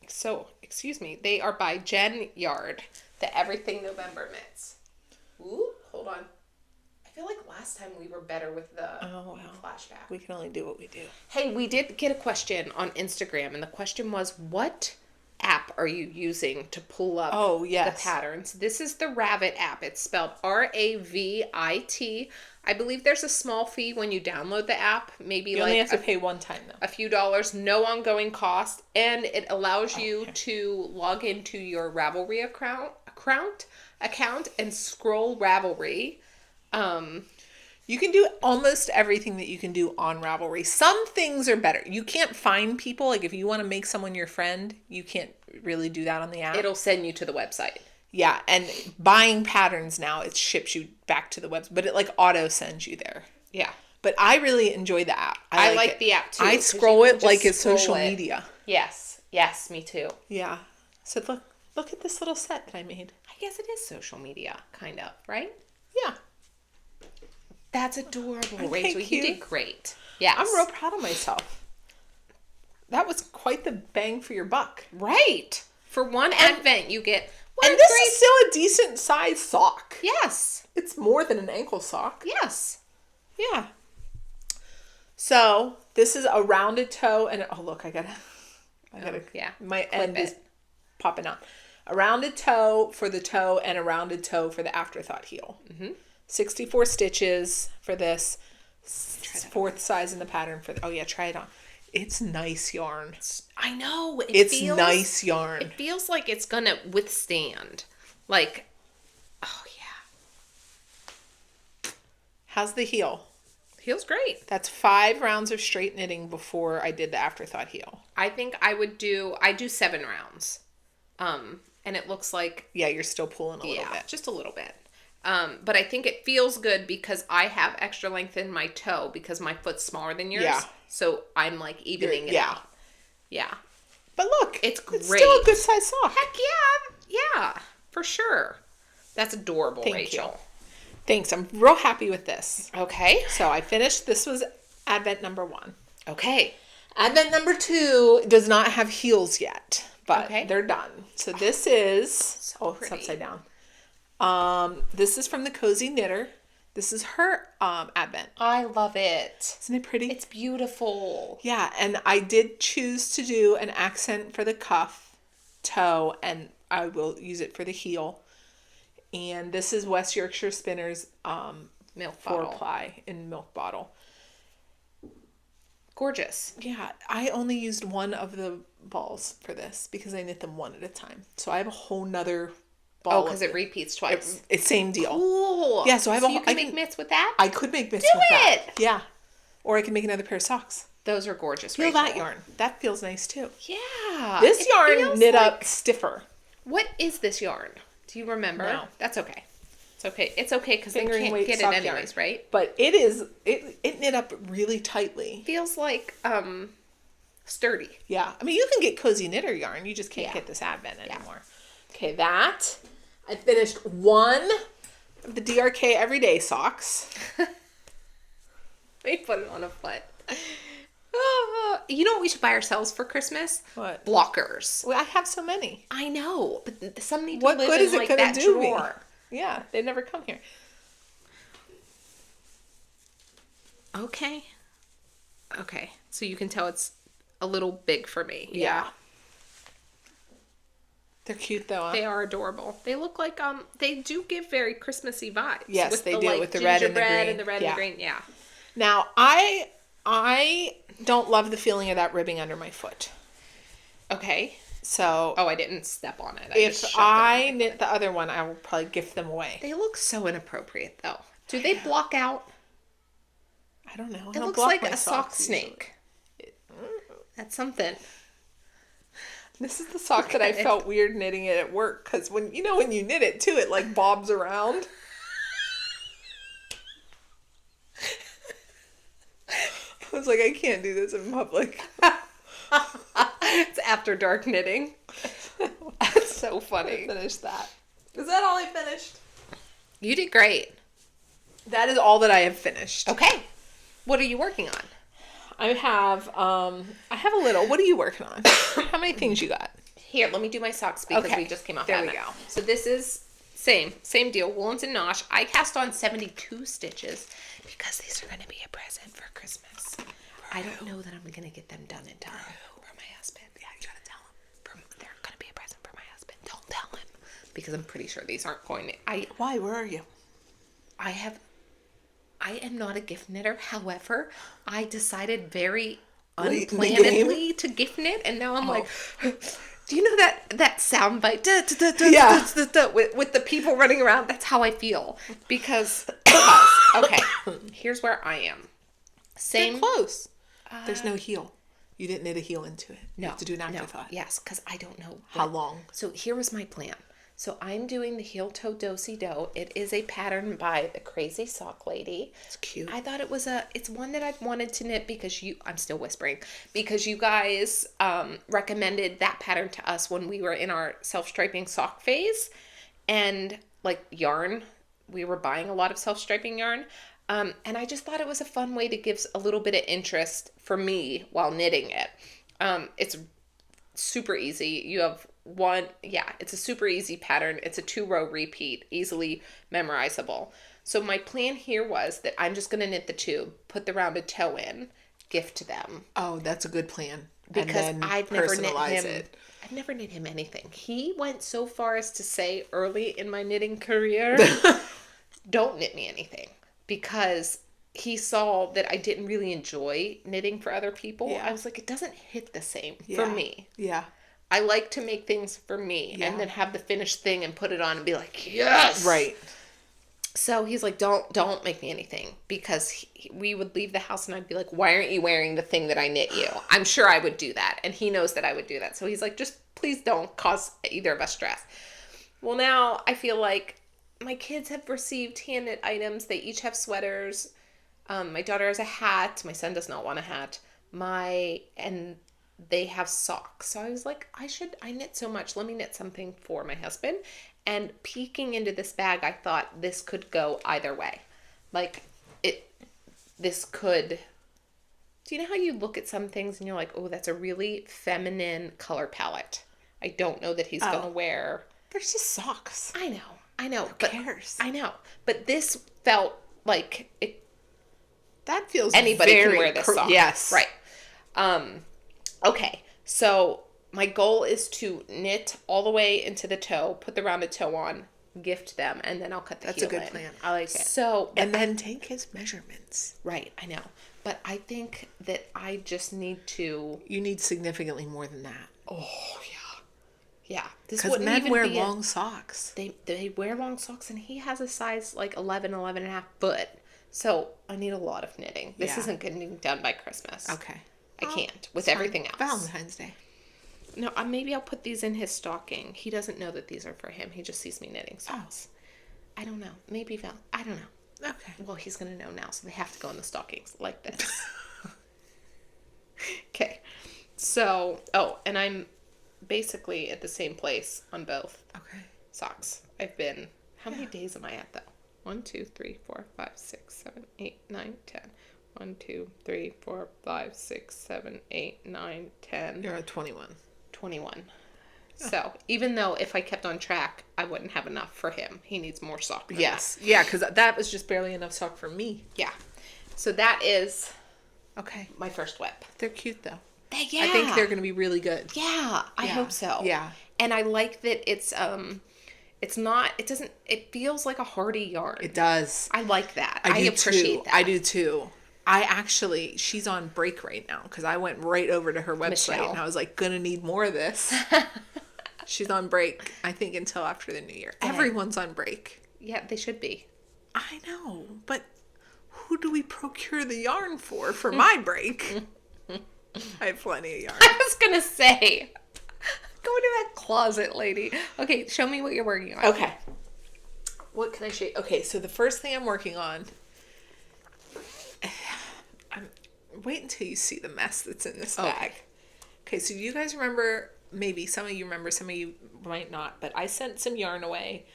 So, excuse me, they are by Jen Yard, the Everything November mitts. Ooh, hold on. I feel like last time we were better with the flashback. We can only do what we do. Hey, we did get a question on Instagram, and the question was, what app are you using to pull up the patterns? This is the Ravit app. It's spelled RAVIT. I believe there's a small fee when you download the app. Maybe you only have to pay one time though. A few dollars, no ongoing cost, and it allows you to log into your Ravelry account and scroll Ravelry. You can do almost everything that you can do on Ravelry. Some things are better. You can't find people. Like if you want to make someone your friend, you can't really do that on the app. It'll send you to the website. Yeah, and buying patterns now, it ships you back to the website, but it like auto sends you there. Yeah. But I really enjoy the app. I like the app too. I 'cause scroll you can it like just it's social scroll it. media. Yes. Yes, me too. Yeah. So look at this little set that I made. I guess it is social media, kind of, right? Yeah. That's adorable, Aren't they Rachel. You cute? did great. Yes. I'm real proud of myself. That was quite the bang for your buck. Right. For one Advent, you get one And this great... is still a decent sized sock. Yes. It's more than an ankle sock. Yes. Yeah. So this is a rounded toe, and oh look, I gotta, yeah. my Clip end is it. popping out. A rounded toe for the toe, and a rounded toe for the afterthought heel. 64 stitches for this. Fourth size in the pattern for the, oh yeah, try it on. It's nice yarn. I know. It's nice yarn. It feels like it's going to withstand. Like, oh yeah. How's the heel? Feels great. That's 5 rounds of straight knitting before I did the afterthought heel. I think I do 7 rounds. And it looks like, Yeah, you're still pulling a little bit. just a little bit. But I think it feels good because I have extra length in my toe because my foot's smaller than yours. Yeah. So I'm like evening it yeah. out. Yeah. But look, It's It's great. still a good size sock. Heck yeah. Yeah. For sure. That's adorable, Thank Rachel. you. Thanks. I'm real happy with this. Okay. So I finished. This was Advent number 1. Okay. Advent number 2 does not have heels yet, but Okay. they're done. So this is it's pretty. upside down. This is from the Cozy Knitter. This is her Advent. I love it. Isn't it pretty? It's beautiful. Yeah, and I did choose to do an accent for the cuff, toe, and I will use it for the heel. And this is West Yorkshire Spinners Milk 4 bottle. ply in milk bottle. Gorgeous. Yeah, I only used one of the balls for this because I knit them one at a time. So I have a whole nother ball. Oh, because it repeats twice. It's same deal. Cool. Yeah, so I have you can make mitts with that? I could make mitts Do with that. it! Yeah. Or I can make another pair of socks. Those are gorgeous, Feel Rachel. that yarn. That feels nice too. Yeah. This it yarn feels knit like- up stiffer. What is this yarn? Do you remember? No. That's okay. It's okay. It's okay because they Fingering can't weight get it sock anyways, yarn. right? But it knit up really tightly. Feels like sturdy. Yeah. I mean, you can get Cozy Knitter yarn. You just can't Yeah. get this Advent anymore. Okay, that. I finished one of the DRK Everyday socks. They put it on a foot. You know what we should buy ourselves for Christmas? What? Blockers. Well, I have so many. I know, but some need to What live good in is it like gonna that do me? drawer. Yeah, they never come here. Okay. Okay. So you can tell it's a little big for me. Yeah. They're cute though. Huh? They are adorable. They look like they do give very Christmassy vibes. Yes, they do, like, with the red and the gingerbread green. and the red Yeah. and the green. Yeah. Now, I don't love the feeling of that ribbing under my foot. Okay. So Oh, I didn't step on it. if just shoved I it on. knit the other one, I will probably gift them away. They look so inappropriate though. Do they block out? I don't know. I It don't looks block like my a sock socks usually. snake. That's something. This is the sock that I felt weird knitting it at work because when you knit it too, it like bobs around. I was like, I can't do this in public. It's after dark knitting. That's so funny. Finish that. Is that all I finished? You did great. That is all that I have finished. Okay. What are you working on? I have a little. What are you working on? How many things you got? Here, let me do my socks because Okay. we just came off There we Advent. go. So this is same deal. Woolens and Nosh. I cast on 72 stitches because these are going to be a present for Christmas. I don't know that I'm going to get them done in time for my husband. Yeah, you got to tell him. They're going to be a present for my husband. Don't tell him because I'm pretty sure these aren't going to. Why? Where are you? I am not a gift knitter. However, I decided very Late in the unplannedly to gift knit, and now I'm like, do you know that sound bite? Yeah. With the people running around. That's how I feel because okay, here's where I am. Same close. There's no heel. You didn't knit a heel into it. No, You have to do an no, afterthought. yes, because I don't know How long? So here was my plan. So I'm doing the heel toe do-si-do. It is a pattern by the Crazy Sock Lady. It's cute. I thought it's one that I've wanted to knit because I'm still whispering, because you guys recommended that pattern to us when we were in our self-striping sock phase, and like yarn, we were buying a lot of self-striping yarn. And I just thought it was a fun way to give a little bit of interest for me while knitting it. It's super easy. You have it's a super easy pattern. It's a 2-row repeat, easily memorizable. So my plan here was that I'm just going to knit the tube, put the rounded toe in, gift them. Oh, that's a good plan. Because I've never knit him. It. I've never knit him anything. He went so far as to say early in my knitting career, don't knit me anything, because he saw that I didn't really enjoy knitting for other people. Yeah. I was like, it doesn't hit the same for me. Yeah. I like to make things for me and then have the finished thing and put it on and be like, yes! Right. So he's like, don't make me anything, because we would leave the house and I'd be like, why aren't you wearing the thing that I knit you? I'm sure I would do that. And he knows that I would do that. So he's like, just please don't cause either of us stress. Well, now I feel like my kids have received hand knit items. They each have sweaters. My daughter has a hat. My son does not want a hat. And they have socks. So I was like, I knit so much. Let me knit something for my husband. And peeking into this bag, I thought this could go either way. Like, this could, do you know how you look at some things and you're like, oh, that's a really feminine color palette. I don't know that he's going to wear. They're just socks. I know. Who cares? I know. But this felt like it. That feels anybody can wear this sock. Yes. Right. Okay. So my goal is to knit all the way into the toe, put the rounded toe on, gift them, and then I'll cut the heel in. That's a good plan. I like it. So, and then take his measurements. Right, I know. But I think that I just need to... You need significantly more than that. Oh, yeah. Yeah. Because men wear long socks. They wear long socks, and he has a size like 11 and a half foot. So I need a lot of knitting. This isn't getting done by Christmas. Okay. I can't with everything else. Valentine's Day. No, maybe I'll put these in his stocking. He doesn't know that these are for him. He just sees me knitting socks. I don't know. Maybe I don't know. Okay. Well, he's going to know now, so they have to go in the stockings like this. Okay. So, and I'm basically at the same place on both socks. I've been, how many days am I at, though? 1, 2, 3, 4, 5, 6, 7, 8, 9, 10. 1, 2, 3, 4, 5, 6, 7, 8, 9, 10. You're at 21. 21. So, even though if I kept on track, I wouldn't have enough for him. He needs more sock. Yes. Yeah, because that was just barely enough sock for me. Yeah. So that is my first whip. They're cute, though. Yeah. I think they're going to be really good. Yeah. I hope so. Yeah. And I like that it feels like a hardy yarn. It does. I like that. I appreciate that. I do too. She's on break right now because I went right over to her website and I was like, gonna need more of this. She's on break, I think, until after the new year. Okay. Everyone's on break. Yeah, they should be. I know, but who do we procure the yarn for my break? I have plenty of yarn. I was gonna say, go into that closet, lady. Okay, show me what you're working on. Okay. What can I show you? Okay, so the first thing I'm working on, wait until you see the mess that's in this bag. Okay, so you guys remember, maybe some of you remember, some of you might not, but I sent some yarn away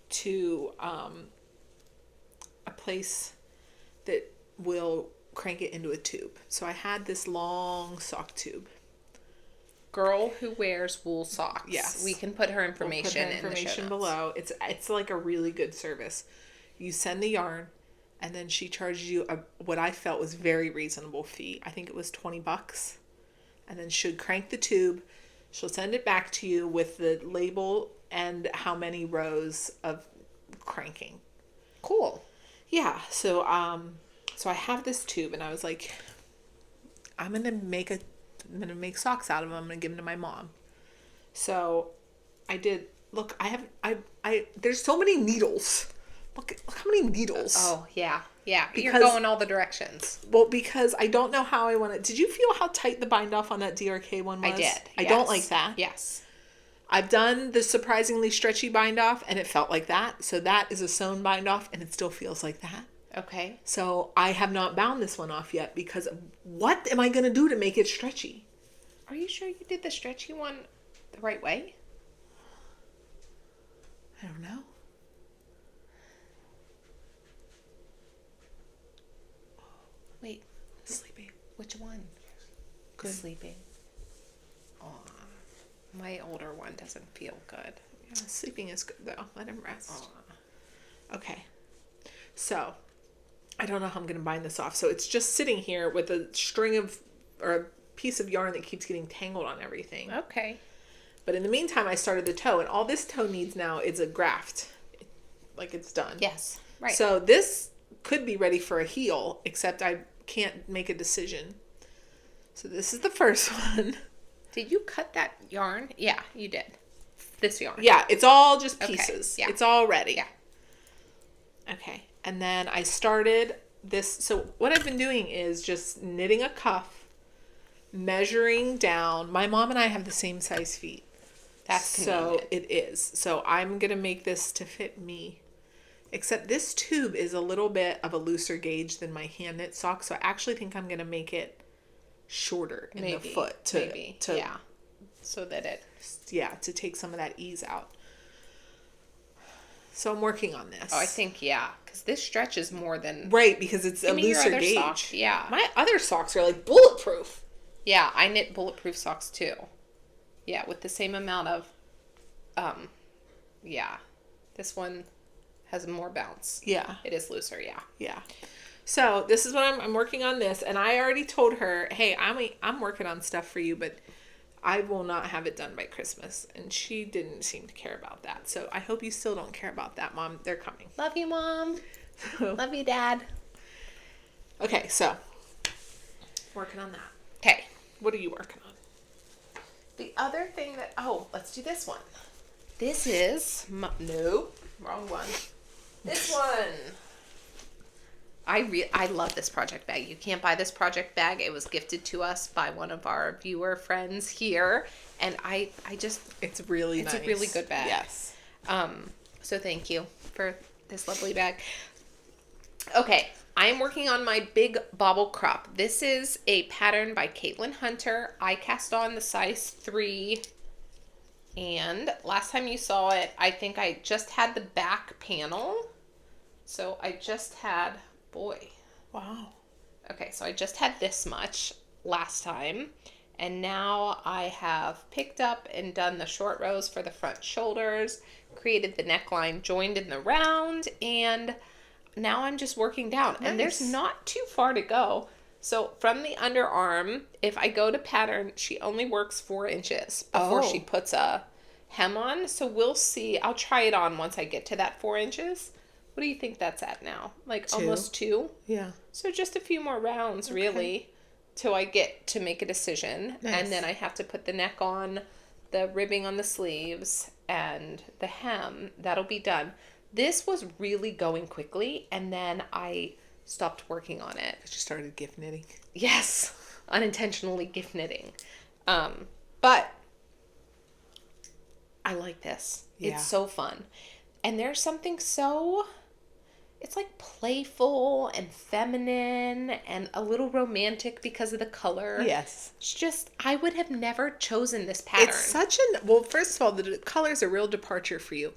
to a place that will crank it into a tube. So I had this long sock tube. Girl who wears wool socks. Yes. We can put her information in the show notes below. It's like a really good service. You send the yarn, and then she charges you what I felt was very reasonable fee. I think it was $20. And then she'll crank the tube. She'll send it back to you with the label and how many rows of cranking. Cool. Yeah. So I have this tube, and I was like, I'm gonna make socks out of them. I'm gonna give them to my mom. So I did. Look, there's so many needles. Look how many needles. Oh, yeah. Yeah. You're going all the directions. Well, because I don't know how I want it. Did you feel how tight the bind off on that DRK one was? I did. I don't like that. Yes. I've done the surprisingly stretchy bind off and it felt like that. So that is a sewn bind off and it still feels like that. Okay. So I have not bound this one off yet because what am I going to do to make it stretchy? Are you sure you did the stretchy one the right way? I don't know. Wait. Sleeping. Which one? Good. Sleeping. Aw. My older one doesn't feel good. Yeah, sleeping is good though. Let him rest. Aw. Okay. So, I don't know how I'm going to bind this off. So it's just sitting here with a string of, or a piece of yarn that keeps getting tangled on everything. Okay. But in the meantime, I started the toe, and all this toe needs now is a graft. Like it's done. Yes. Right. So this could be ready for a heel, except I can't make a decision. So this is the first one. Did you cut that yarn? Yeah, you did. This yarn. Yeah, it's all just Okay, pieces. yeah. It's all ready. Yeah. Okay. And then I started this. So what I've been doing is just knitting a cuff, measuring down. My mom and I have the same size feet. That's so convenient. it is. So I'm going to make this to fit me. Except this tube is a little bit of a looser gauge than my hand knit sock. So I actually think I'm going to make it shorter in the foot to yeah. So that it to take some of that ease out. So I'm working on this. Oh, I think because this stretches more than Right, because it's a Give me your looser other gauge. sock. Yeah. My other socks are like bulletproof. Yeah, I knit bulletproof socks too. Yeah, with the same amount of This one has more bounce. Yeah. It is looser, yeah. Yeah. So this is what I'm working on this, and I already told her, hey, I'm working on stuff for you, but I will not have it done by Christmas. And she didn't seem to care about that. So I hope you still don't care about that, Mom. They're coming. Love you, Mom. Love you, Dad. Okay, so working on that. Okay. What are you working on? The other thing that let's do this one. This is nope, wrong one. This one. I love this project bag. You can't buy this project bag. It was gifted to us by one of our viewer friends here, and I just it's really nice. It's a really good bag. Yes. So thank you for this lovely bag. Okay, I am working on my big Bobble crop. This is a pattern by Caitlin Hunter. I cast on the size 3. And last time you saw it, I think I just had the back panel. So I just had, Wow. Okay, so I just had this much last time. And now I have picked up and done the short rows for the front shoulders, created the neckline joined in the round, and now I'm just working down. Nice. And there's not too far to go. So from the underarm, if I go to pattern, she only works 4 inches before she puts a hem on. So we'll see. I'll try it on once I get to that 4 inches. What do you think that's at now? Like 2. almost 2? Yeah. So just a few more rounds, really, till I get to make a decision. Nice. And then I have to put the neck on, the ribbing on the sleeves, and the hem. That'll be done. This was really going quickly, and then I stopped working on it. But you started gift knitting. Yes, unintentionally gift knitting. But I like this. Yeah. It's so fun. And there's something so, it's like playful and feminine and a little romantic because of the color. Yes. It's just, I would have never chosen this pattern. It's such first of all, the color's a real departure for you,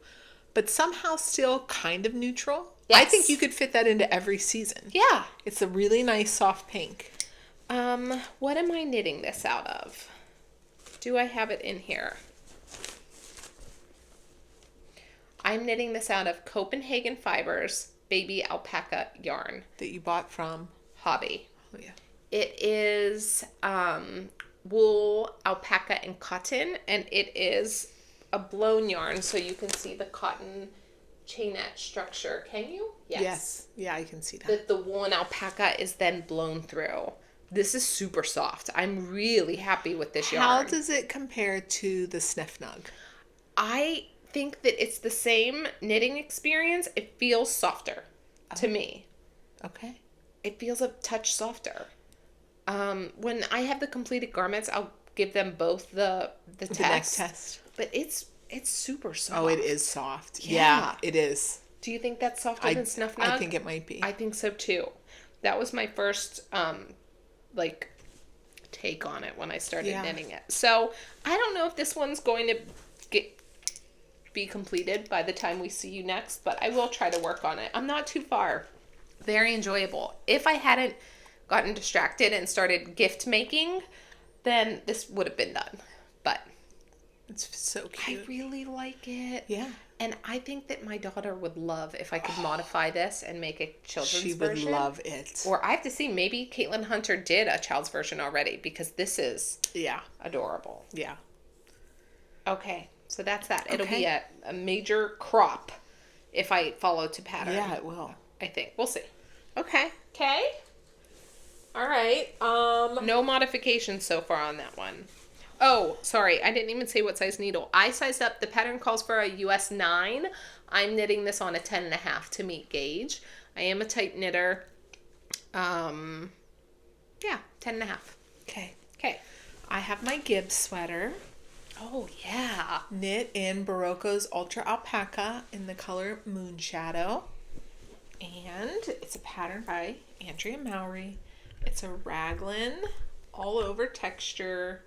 but somehow still kind of neutral. Yes. I think you could fit that into every season. Yeah. It's a really nice soft pink. What am I knitting this out of? Do I have it in here? I'm knitting this out of Copenhagen Fibers baby alpaca yarn. That you bought from Hobby. Oh yeah. It is wool, alpaca, and cotton, and it is a blown yarn, so you can see the cotton chainette structure. Can you? Yes. Yeah, I can see that. The wool and alpaca is then blown through. This is super soft. I'm really happy with this yarn. How does it compare to the Sniff Nug? I think that it's the same knitting experience. It feels softer to me. Okay. It feels a touch softer. When I have the completed garments, I'll give them both the The neck test. But it's super soft. Oh, it is soft. Yeah, it is. Do you think that's softer than Snuff Nug? I think it might be. I think so too. That was my first like take on it when I started knitting it. So I don't know if this one's going to be completed by the time we see you next, but I will try to work on it. I'm not too far. Very enjoyable. If I hadn't gotten distracted and started gift making, then this would have been done. But it's so cute. I really like it. Yeah. And I think that my daughter would love if I could modify this and make a children's version. She would love it. Or I have to see, maybe Caitlin Hunter did a child's version already, because this is adorable. Yeah. Okay, so that's that. It'll be a major crop if I follow to pattern. Yeah, it will. I think. We'll see. Okay. Okay. All right. No modifications so far on that one. Oh, sorry. I didn't even say what size needle. I sized up. The pattern calls for a US 9. I'm knitting this on a 10.5 to meet gauge. I am a tight knitter. Yeah, 10.5. Okay. Okay. I have my Gib sweater. Oh, yeah. Knit in Barocco's Ultra Alpaca in the color Moonshadow. And it's a pattern by Andrea Mowry. It's a raglan all over texture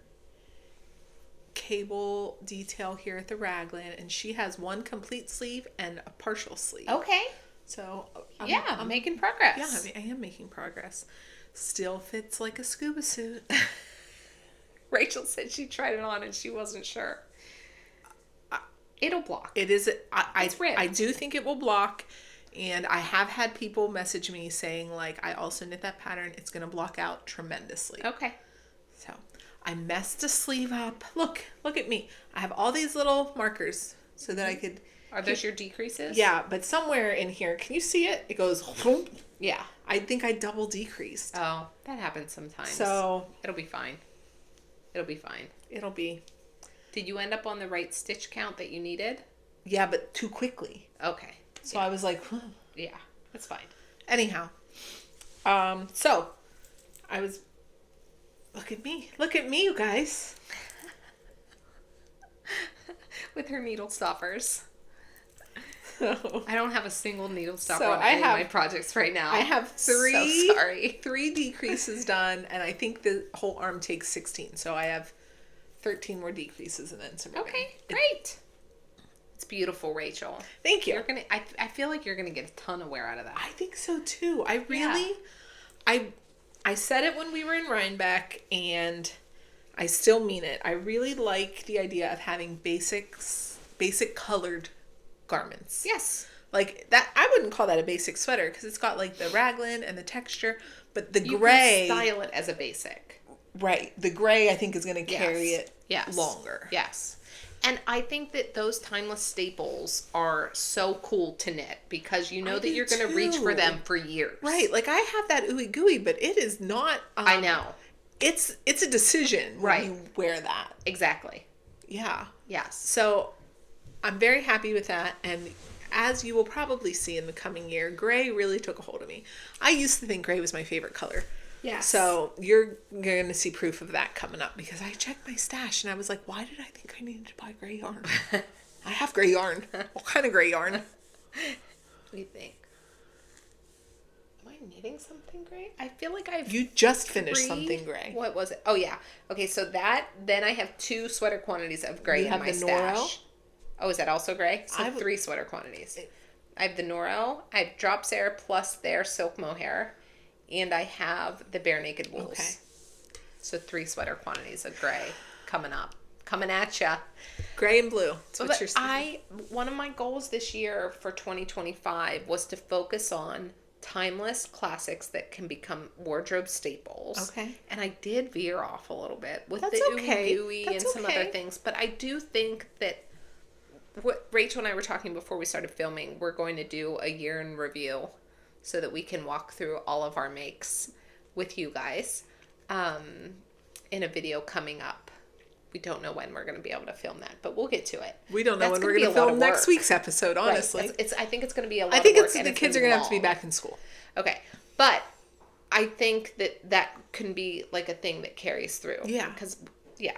cable detail here at the raglan, and she has one complete sleeve and a partial sleeve. Okay. So I'm making progress. Yeah, I am making progress. Still fits like a scuba suit. Rachel said she tried it on and she wasn't sure. It'll block. It is. It's ribbed. I do think it will block. And I have had people message me saying, like, I also knit that pattern. It's going to block out tremendously. Okay. So I messed a sleeve up. Look at me. I have all these little markers so that I could. Are those your decreases? Yeah, but somewhere in here, can you see it? It goes. Yeah. I think I double decreased. Oh, that happens sometimes. So it'll be fine. It'll be fine. It'll be. Did you end up on the right stitch count that you needed? Yeah, but too quickly. Okay. So I was like, yeah, that's fine. Anyhow, so I was, look at me, you guys. With her needle stoppers. I don't have a single needle stopper So on any of my projects right now. I have three decreases done, and I think the whole arm takes 16. So I have 13 more decreases and then some. Okay, great. It's beautiful, Rachel. Thank you. You're gonna. I feel like you're gonna get a ton of wear out of that. I think so too. I really, I said it when we were in Rhinebeck, and I still mean it. I really like the idea of having basic colored garments. Yes. Like that, I wouldn't call that a basic sweater because it's got like the raglan and the texture, but the you gray. Can style it as a basic. Right. The gray, I think, is going to carry it yes. longer. Yes. And I think that those timeless staples are so cool to knit because you know that you're going to reach for them for years. Right. Like I have that ooey gooey, but it is not. I know. It's a decision when you wear that. Exactly. Yeah. Yes. So I'm very happy with that. And as you will probably see in the coming year, gray really took a hold of me. I used to think gray was my favorite color. Yes. So you're going to see proof of that coming up because I checked my stash and I was like, why did I think I needed to buy gray yarn? I have gray yarn. What kind of gray yarn? What do you think? Am I knitting something gray? I feel like You just finished something gray. What was it? Oh, yeah. Okay, so then I have 2 sweater quantities of gray in my stash. Noro? Oh, is that also gray? So 3 sweater quantities. I have the Noro. I have Drops Air plus their silk mohair. And I have the Bare Naked Wools. Okay. So 3 sweater quantities of gray coming up. Coming at ya. Gray and blue. That's what you're saying. One of my goals this year for 2025 was to focus on timeless classics that can become wardrobe staples. Okay. And I did veer off a little bit with That's the okay. ooey gooey and some other things. But I do think that what Rachel and I were talking before we started filming, we're going to do a year in review so that we can walk through all of our makes with you guys in a video coming up. We don't know when we're going to be able to film that, but we'll get to it. We don't know when we're going to film next week's episode, honestly. Right. I think it's going to be a lot of work. The kids are going to have to be back in school. Okay. But I think that can be like a thing that carries through. Yeah. Because, Yeah.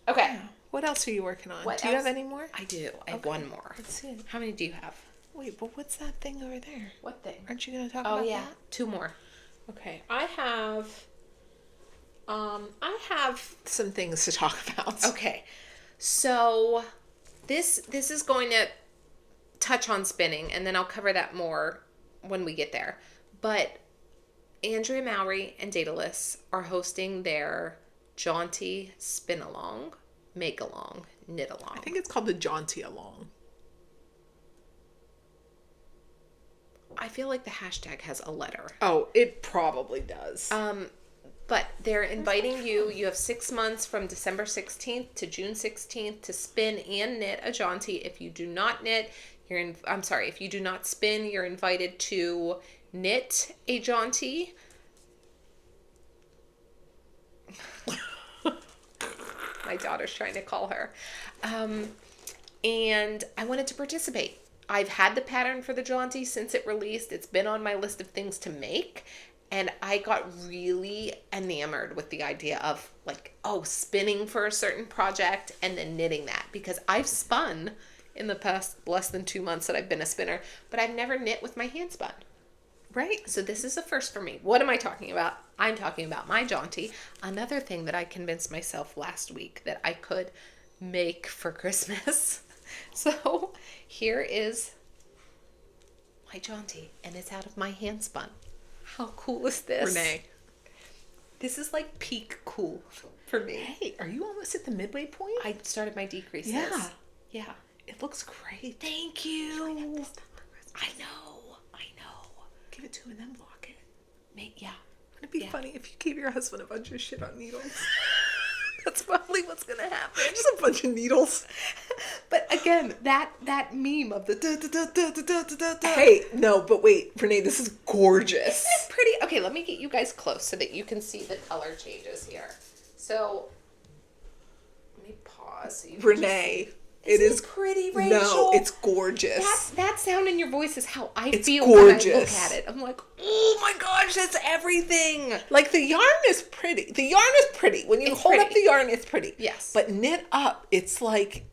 Okay. Yeah. What else are you working on? What Do you else? have any more? I do. I have one more. Let's see it. How many do you have? Wait, but what's that thing over there? What thing? Aren't you going to talk Oh, about yeah. that? 2 more. Okay. I have some things to talk about. Okay. So this is going to touch on spinning, and then I'll cover that more when we get there. But Andrea Mowry and Daedalus are hosting their Jaunty spin along, make along, knit along. I think it's called the Jaunty along. I feel like the hashtag has a letter. Oh, it probably does. But they're inviting you. You have 6 months from December 16th to June 16th to spin and knit a Jaunty. If you do not knit, if you do not spin, you're invited to knit a Jaunty. My daughter's trying to call her. And I wanted to participate. I've had the pattern for the Jaunty since it released. It's been on my list of things to make. And I got really enamored with the idea of spinning for a certain project and then knitting that. Because I've spun in the past less than 2 months that I've been a spinner, but I've never knit with my hand spun. Right? So this is a first for me. What am I talking about? I'm talking about my Jaunty. Another thing that I convinced myself last week that I could make for Christmas. So here is my Jaunty, and it's out of my hand spun. How cool is this? Renee. This is like peak cool for me. Hey, are you almost at the midway point? I started my decreases. Yeah. Yeah. It looks great. Thank you. I know. Give it to him and then block it. Yeah. Wouldn't it be funny if you gave your husband a bunch of shit on needles? That's probably what's going to happen. Just a bunch of needles. But again, that meme of the da. Hey, no, but wait, Renee, this is gorgeous. Isn't it pretty? Okay, let me get you guys close so that you can see the color changes here. So, let me pause. So you can Renee, it is pretty, Rachel. No, it's gorgeous. That sound in your voice is how I feel gorgeous. when I look at it. I'm like, oh my gosh, that's everything. Like the yarn is pretty. The yarn is pretty. When you hold up the yarn, it's pretty. Yes. But knit up, it's like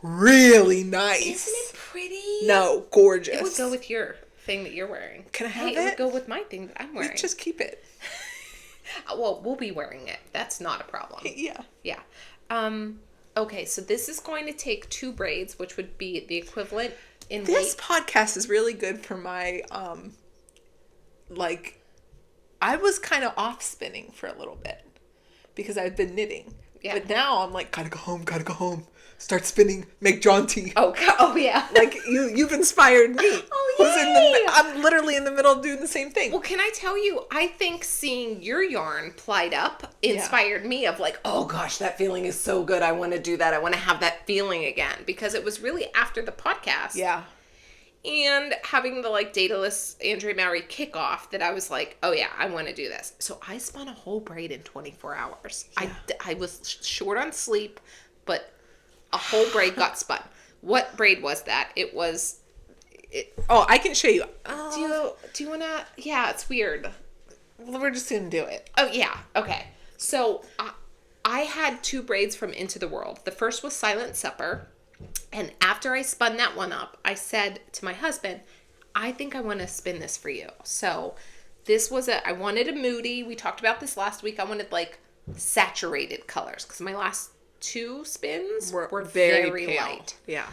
really nice. Isn't it pretty? No, gorgeous. It would go with your thing that you're wearing. Can I have it? It would go with my thing that I'm wearing. Just keep it. Well, we'll be wearing it. That's not a problem. Yeah. Yeah. Okay, so this is going to take 2 braids, which would be the equivalent in This weight. podcast is really good for my, I was kind of off spinning for a little bit because I've been knitting. Yeah. But now I'm like, gotta go home. Start spinning, make Jaunty. Oh yeah. Like you've inspired me. Oh, yay. I'm literally in the middle of doing the same thing. Well, can I tell you, I think seeing your yarn plied up inspired me of like, oh gosh, that feeling is so good. I want to do that. I want to have that feeling again, because it was really after the podcast. Yeah. And having the Daedalus Andrea Mowry kickoff that I was like, oh yeah, I want to do this. So I spun a whole braid in 24 hours. Yeah. I was short on sleep, but a whole braid got spun. What braid was that? It was... Oh, I can show you. Do you want to... Yeah, it's weird. We're just going to do it. Oh, yeah. Okay. So I had 2 braids from Into the World. The first was Silent Supper. And after I spun that one up, I said to my husband, I think I want to spin this for you. So this was I wanted a moody. We talked about this last week. I wanted saturated colors because my last 2 spins were very pale. light. Yeah.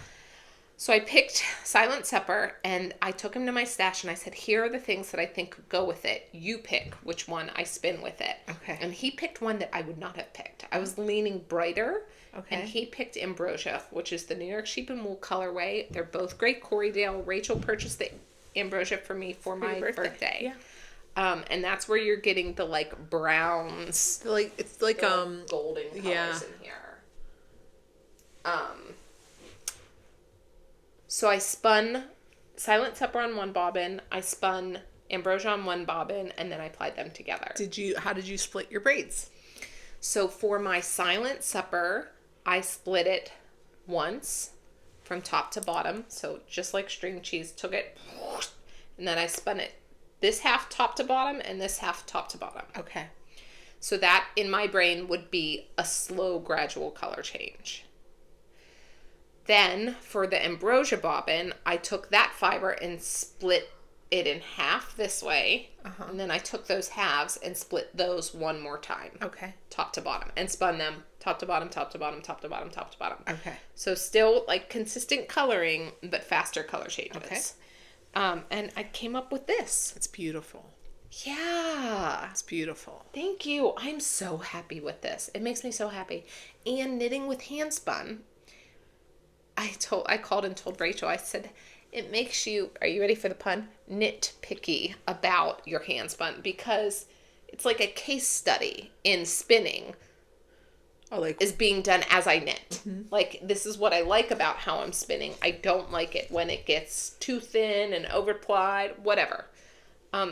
So I picked Silent Supper and I took him to my stash and I said, here are the things that I think could go with it. You pick which one I spin with it. Okay. And he picked one that I would not have picked. I was leaning brighter. Okay. And he picked Ambrosia, which is the New York Sheep and Wool colorway. They're both great Corriedale. Rachel purchased the Ambrosia for me for my birthday. Yeah. And that's where you're getting the browns. It's like golden colors in here. So I spun Silent Supper on one bobbin, I spun Ambrosia on one bobbin, and then I plied them together. How did you split your braids? So for my Silent Supper, I split it once from top to bottom. So just like string cheese, took it, and then I spun it this half top to bottom and this half top to bottom. Okay. So that, in my brain, would be a slow, gradual color change. Then, for the ambrosia bobbin, I took that fiber and split it in half this way. And then I took those halves and split those one more time. Okay. Top to bottom. And spun them top to bottom, top to bottom, top to bottom, top to bottom. Okay. So still like consistent coloring, but faster color changes. Okay. And I came up with this. It's beautiful. Yeah. It's beautiful. Thank you. I'm so happy with this. It makes me so happy. And knitting with hand spun. I called and told Rachel, I said, it makes you, are you ready for the pun? Nitpicky about your hand spun, because it's like a case study in spinning. Oh, like is being done as I knit. Like, this is what I like about how I'm spinning. I don't like it when it gets too thin and overplied, whatever.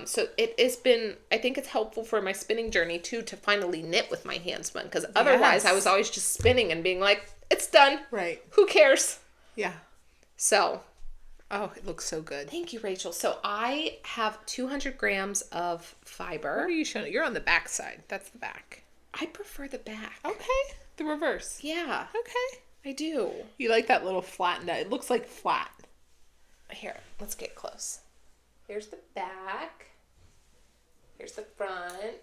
So it has been, I think it's helpful for my spinning journey too, to finally knit with my hand spun, because otherwise I was always just spinning and being like, it's done. Right. Who cares? Yeah. So. Oh, it looks so good. Thank you, Rachel. So I have 200 grams of fiber. What are you showing? You're on the back side. That's the back. I prefer the back. Okay. The reverse. Yeah. Okay. I do. You like that little flattened out. It looks like flat. Here, let's get close. Here's the back. Here's the front.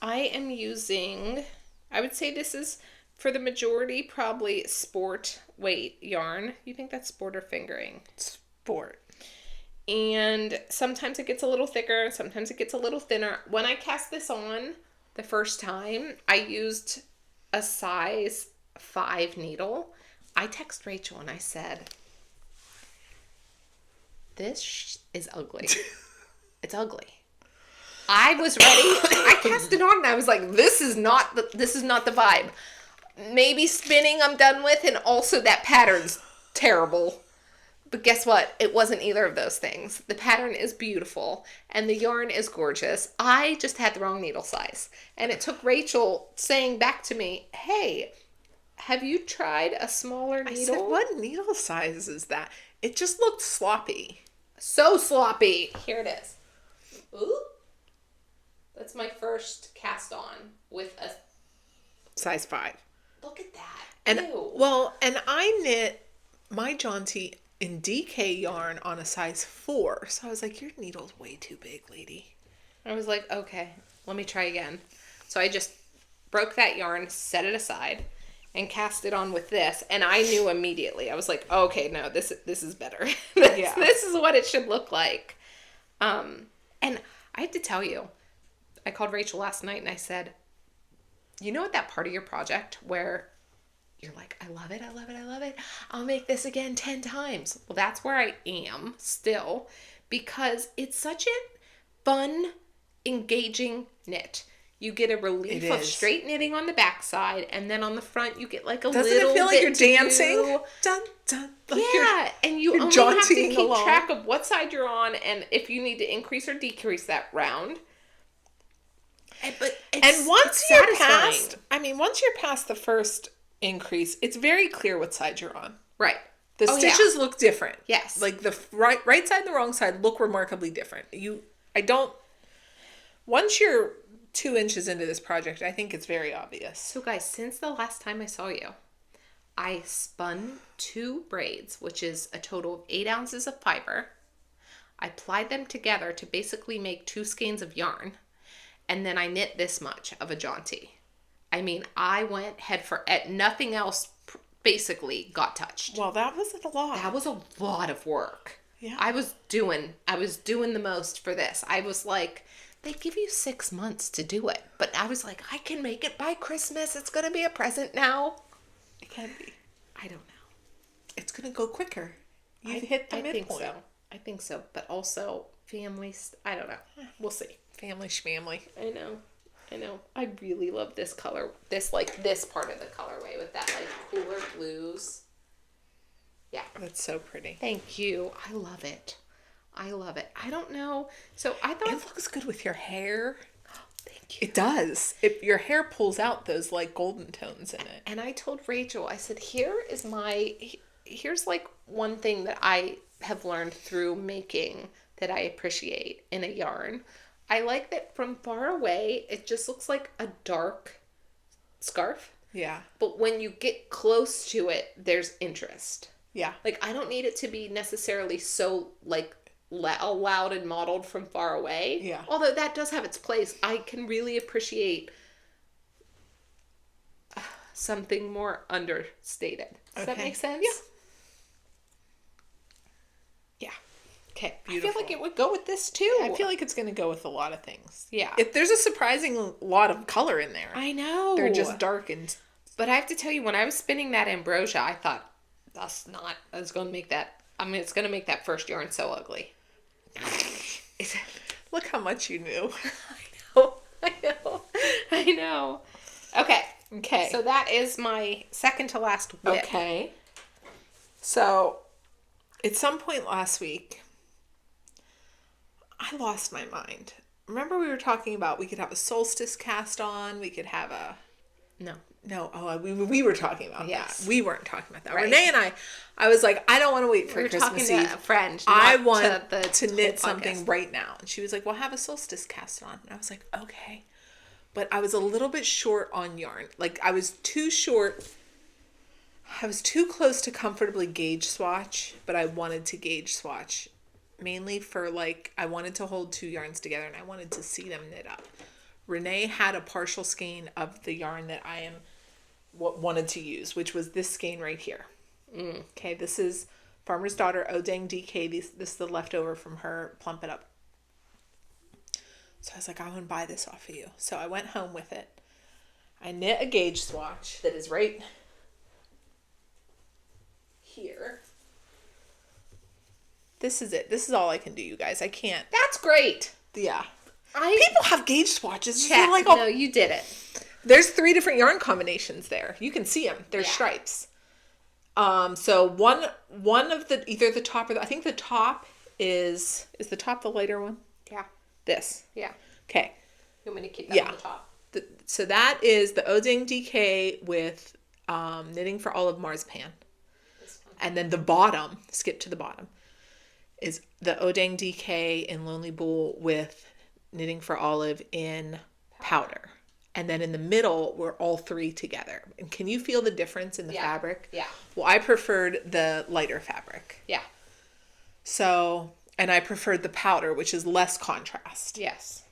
I am using, I would say this is, for the majority, probably sport weight yarn. You think that's sport or fingering? Sport. And sometimes it gets a little thicker, sometimes it gets a little thinner. When I cast this on the first time, I used a size 5 needle. I text Rachel and I said, this is ugly. It's ugly. I was ready. I cast it on and I was like, this is not the vibe. Maybe spinning I'm done with, and also that pattern's terrible. But guess what? It wasn't either of those things. The pattern is beautiful and the yarn is gorgeous. I just had the wrong needle size. And it took Rachel saying back to me, hey, have you tried a smaller needle? I said, what needle size is that? It just looked sloppy. So sloppy. Here it is. Ooh. That's my first cast on with a size 5. Look at that. And Ew. well, and I knit my Jaunty in DK yarn on a size 4. So I was like, your needle's way too big, lady. I was like, okay, let me try again. So I just broke that yarn, set it aside, and cast it on with this. And I knew immediately. I was like, okay, no, this is better. This is what it should look like. And I have to tell you, I called Rachel last night and I said, you know, at that part of your project where you're like, I love it, I love it, I love it. I'll make this again 10 times. Well, that's where I am still, because it's such a fun, engaging knit. You get a relief of straight knitting on the backside, and then on the front you get like a little bit. Doesn't it feel like you're dancing? Dun, dun. Like yeah, and you only have to keep track of what side you're on, and if you need to increase or decrease that round. And once you're past the first increase, it's very clear what side you're on. Right. The stitches look different. Yes. Like the right side and the wrong side look remarkably different. Once you're 2 inches into this project, I think it's very obvious. So guys, since the last time I saw you, I spun 2 braids, which is a total of 8 ounces of fiber. I plied them together to basically make 2 skeins of yarn. And then I knit this much of a Jaunty. I mean, I went head for it. Nothing else basically got touched. Well, that was a lot. That was a lot of work. Yeah. I was doing the most for this. I was like, they give you 6 months to do it. But I was like, I can make it by Christmas. It's going to be a present now. It can be. I don't know. It's going to go quicker. You've hit the midpoint. I think so. But also, families, I don't know. We'll see. Family schmamly. I know. I really love this color. This part of the colorway with that like cooler blues. Yeah. That's so pretty. Thank you. I love it. I don't know. So I thought it looks good with your hair. Thank you. It does. Your hair pulls out those like golden tones in it. And I told Rachel, I said, here's like one thing that I have learned through making that I appreciate in a yarn. I like that from far away, it just looks like a dark scarf. Yeah. But when you get close to it, there's interest. Yeah. Like, I don't need it to be necessarily so, like, loud and modeled from far away. Yeah. Although that does have its place. I can really appreciate something more understated. Does that make sense? Yeah. Okay. Beautiful. I feel like it would go with this too. I feel like it's going to go with a lot of things. Yeah. There's a surprising lot of color in there. I know. They're just darkened. But I have to tell you, when I was spinning that ambrosia, I thought, it's going to make that, it's going to make that first yarn so ugly. Look how much you knew. I know. Okay. So that is my second to last whip. Okay. So, at some point last week, I lost my mind. Remember we were talking about we could have a solstice cast on, we could have a... No, we were talking about that. We weren't talking about that. Right. Renee and I was like, I don't want to wait for Christmas Eve. To a friend. I want to knit something right now. And she was like, well, have a solstice cast on. And I was like, okay. But I was a little bit short on yarn. Like, I was too short. I was too close to comfortably gauge swatch, but I wanted to gauge swatch. Mainly for, like, I wanted to hold two yarns together and I wanted to see them knit up. Renee had a partial skein of the yarn that I wanted to use, which was this skein right here. Okay, this is Farmer's Daughter Odang DK. This is the leftover from her Plump It Up. So I was like, I want to buy this off of you. So I went home with it. I knit a gauge swatch that is right here. This is it. This is all I can do, you guys. I can't. That's great. Yeah. People have gauge swatches. Check. Like, no, you did it. There's 3 different yarn combinations there. You can see them. There's stripes. So one of the, either the top or I think the top is the top the lighter one? Yeah. This. Yeah. Okay. You want me to keep that on the top? So that is the Odang DK with Knitting for Olive Marzipan. And then the bottom, skip to the bottom, is the Odang DK in Lonely Bull with Knitting for Olive in powder. And then in the middle, we're all 3 together. And can you feel the difference in the fabric? Yeah. Well, I preferred the lighter fabric. Yeah. So, and I preferred the powder, which is less contrast. Yes.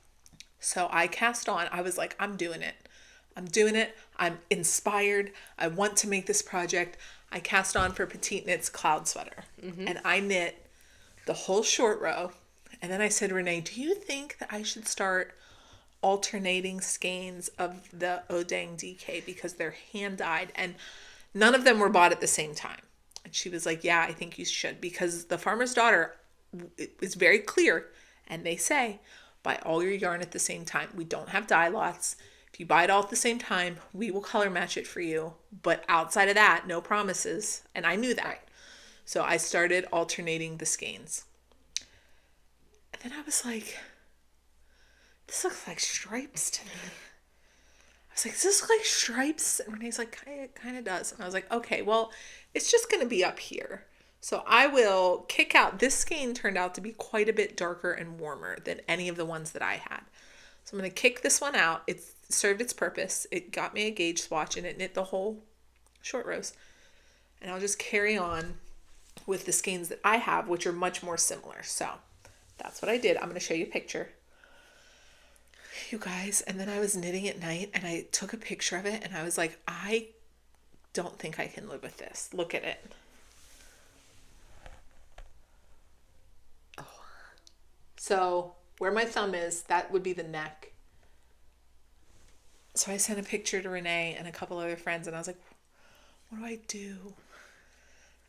So I cast on. I was like, I'm doing it. I'm inspired. I want to make this project. I cast on for Petite Knit's Cloud Sweater. Mm-hmm. And I knit the whole short row. And then I said, Renee, do you think that I should start alternating skeins of the Odang DK because they're hand-dyed and none of them were bought at the same time? And she was like, yeah, I think you should, because the Farmer's Daughter is very clear and they say, buy all your yarn at the same time. We don't have dye lots. If you buy it all at the same time, we will color match it for you. But outside of that, no promises. And I knew that. Right. So I started alternating the skeins. And then I was like, this looks like stripes to me. I was like, does this look like stripes? And Renee's like, it kind of does. And I was like, okay, well, it's just going to be up here. So I will kick out. This skein turned out to be quite a bit darker and warmer than any of the ones that I had. So I'm going to kick this one out. It served its purpose. It got me a gauge swatch and it knit the whole short rows. And I'll just carry on with the skeins that I have, which are much more similar. So that's what I did. I'm going to show you a picture. You guys, and then I was knitting at night and I took a picture of it and I was like, I don't think I can live with this. Look at it. Oh. So where my thumb is, that would be the neck. So I sent a picture to Renee and a couple other friends and I was like, what do I do?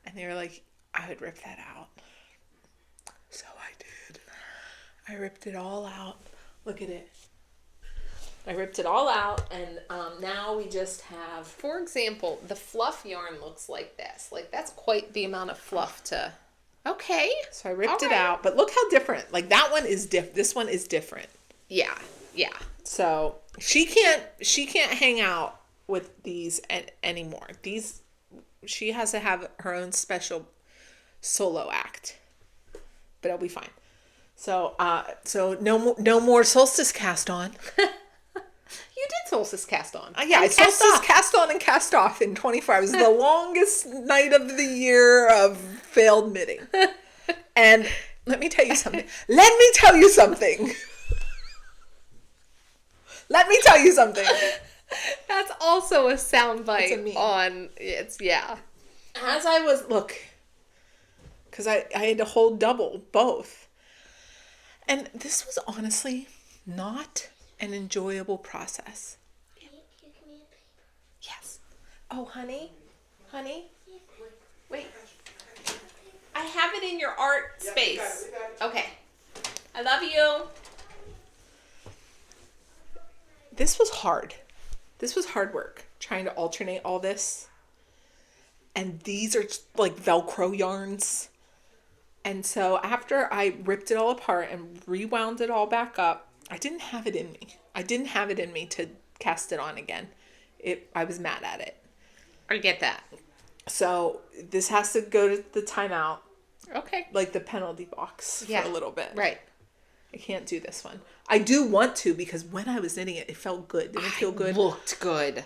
And they were like, I would rip that out. So I did. I ripped it all out. Look at it. I ripped it all out and now we just have... For example, the fluff yarn looks like this. Like, that's quite the amount of fluff to... Okay. So I ripped it out, but look how different. Like, that one is this one is different. Yeah. Yeah. So she can't hang out with these anymore. She has to have her own special solo act, but it'll be fine. So no more solstice cast on. You did solstice cast on. Yeah, I solstice cast on and cast off in 24 hours. The longest night of the year of failed knitting. And let me tell you something. Let me tell you something. That's also a soundbite It's a meme. on yeah. As I was, because I had to hold double, both. And this was honestly not an enjoyable process. Yes. Oh, honey? Wait. I have it in your art space. Okay. I love you. This was hard. This was hard work, trying to alternate all this. And these are like Velcro yarns. And so after I ripped it all apart and rewound it all back up, I didn't have it in me. I didn't have it in me to cast it on again. I was mad at it. I get that. So this has to go to the timeout. Okay. Like the penalty box for a little bit. Right. I can't do this one. I do want to because when I was knitting it, it felt good. Didn't it feel good? Looked good.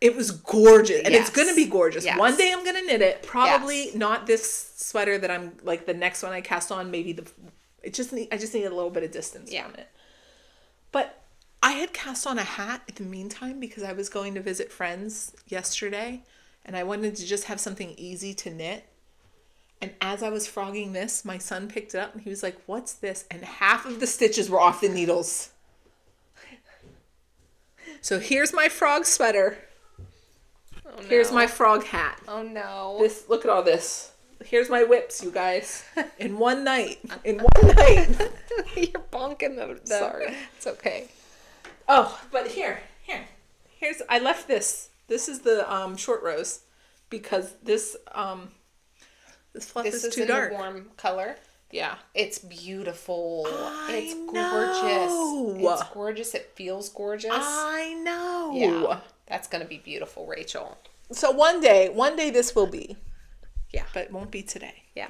It was gorgeous. And Yes. it's going to be gorgeous. Yes. One day I'm going to knit it. Probably Yes. not this sweater that I'm like the next one I cast on. Maybe I just need a little bit of distance from it. But I had cast on a hat in the meantime because I was going to visit friends yesterday. And I wanted to just have something easy to knit. And as I was frogging this, my son picked it up and he was like, "What's this?" And half of the stitches were off the needles. So here's my frog sweater. Oh, no. Here's my frog hat. Oh no. Look at all this. Here's my whips, you guys. In one night. You're bonking the Sorry. It's okay. Oh, but here's I left this. This is the short rows because this fluff is too dark. This is in a warm color. Yeah. It's beautiful. It's know. gorgeous. It's gorgeous. It feels gorgeous. I know. Yeah. That's going to be beautiful, Rachel. So one day this will be. Yeah. But it won't be today. Yeah.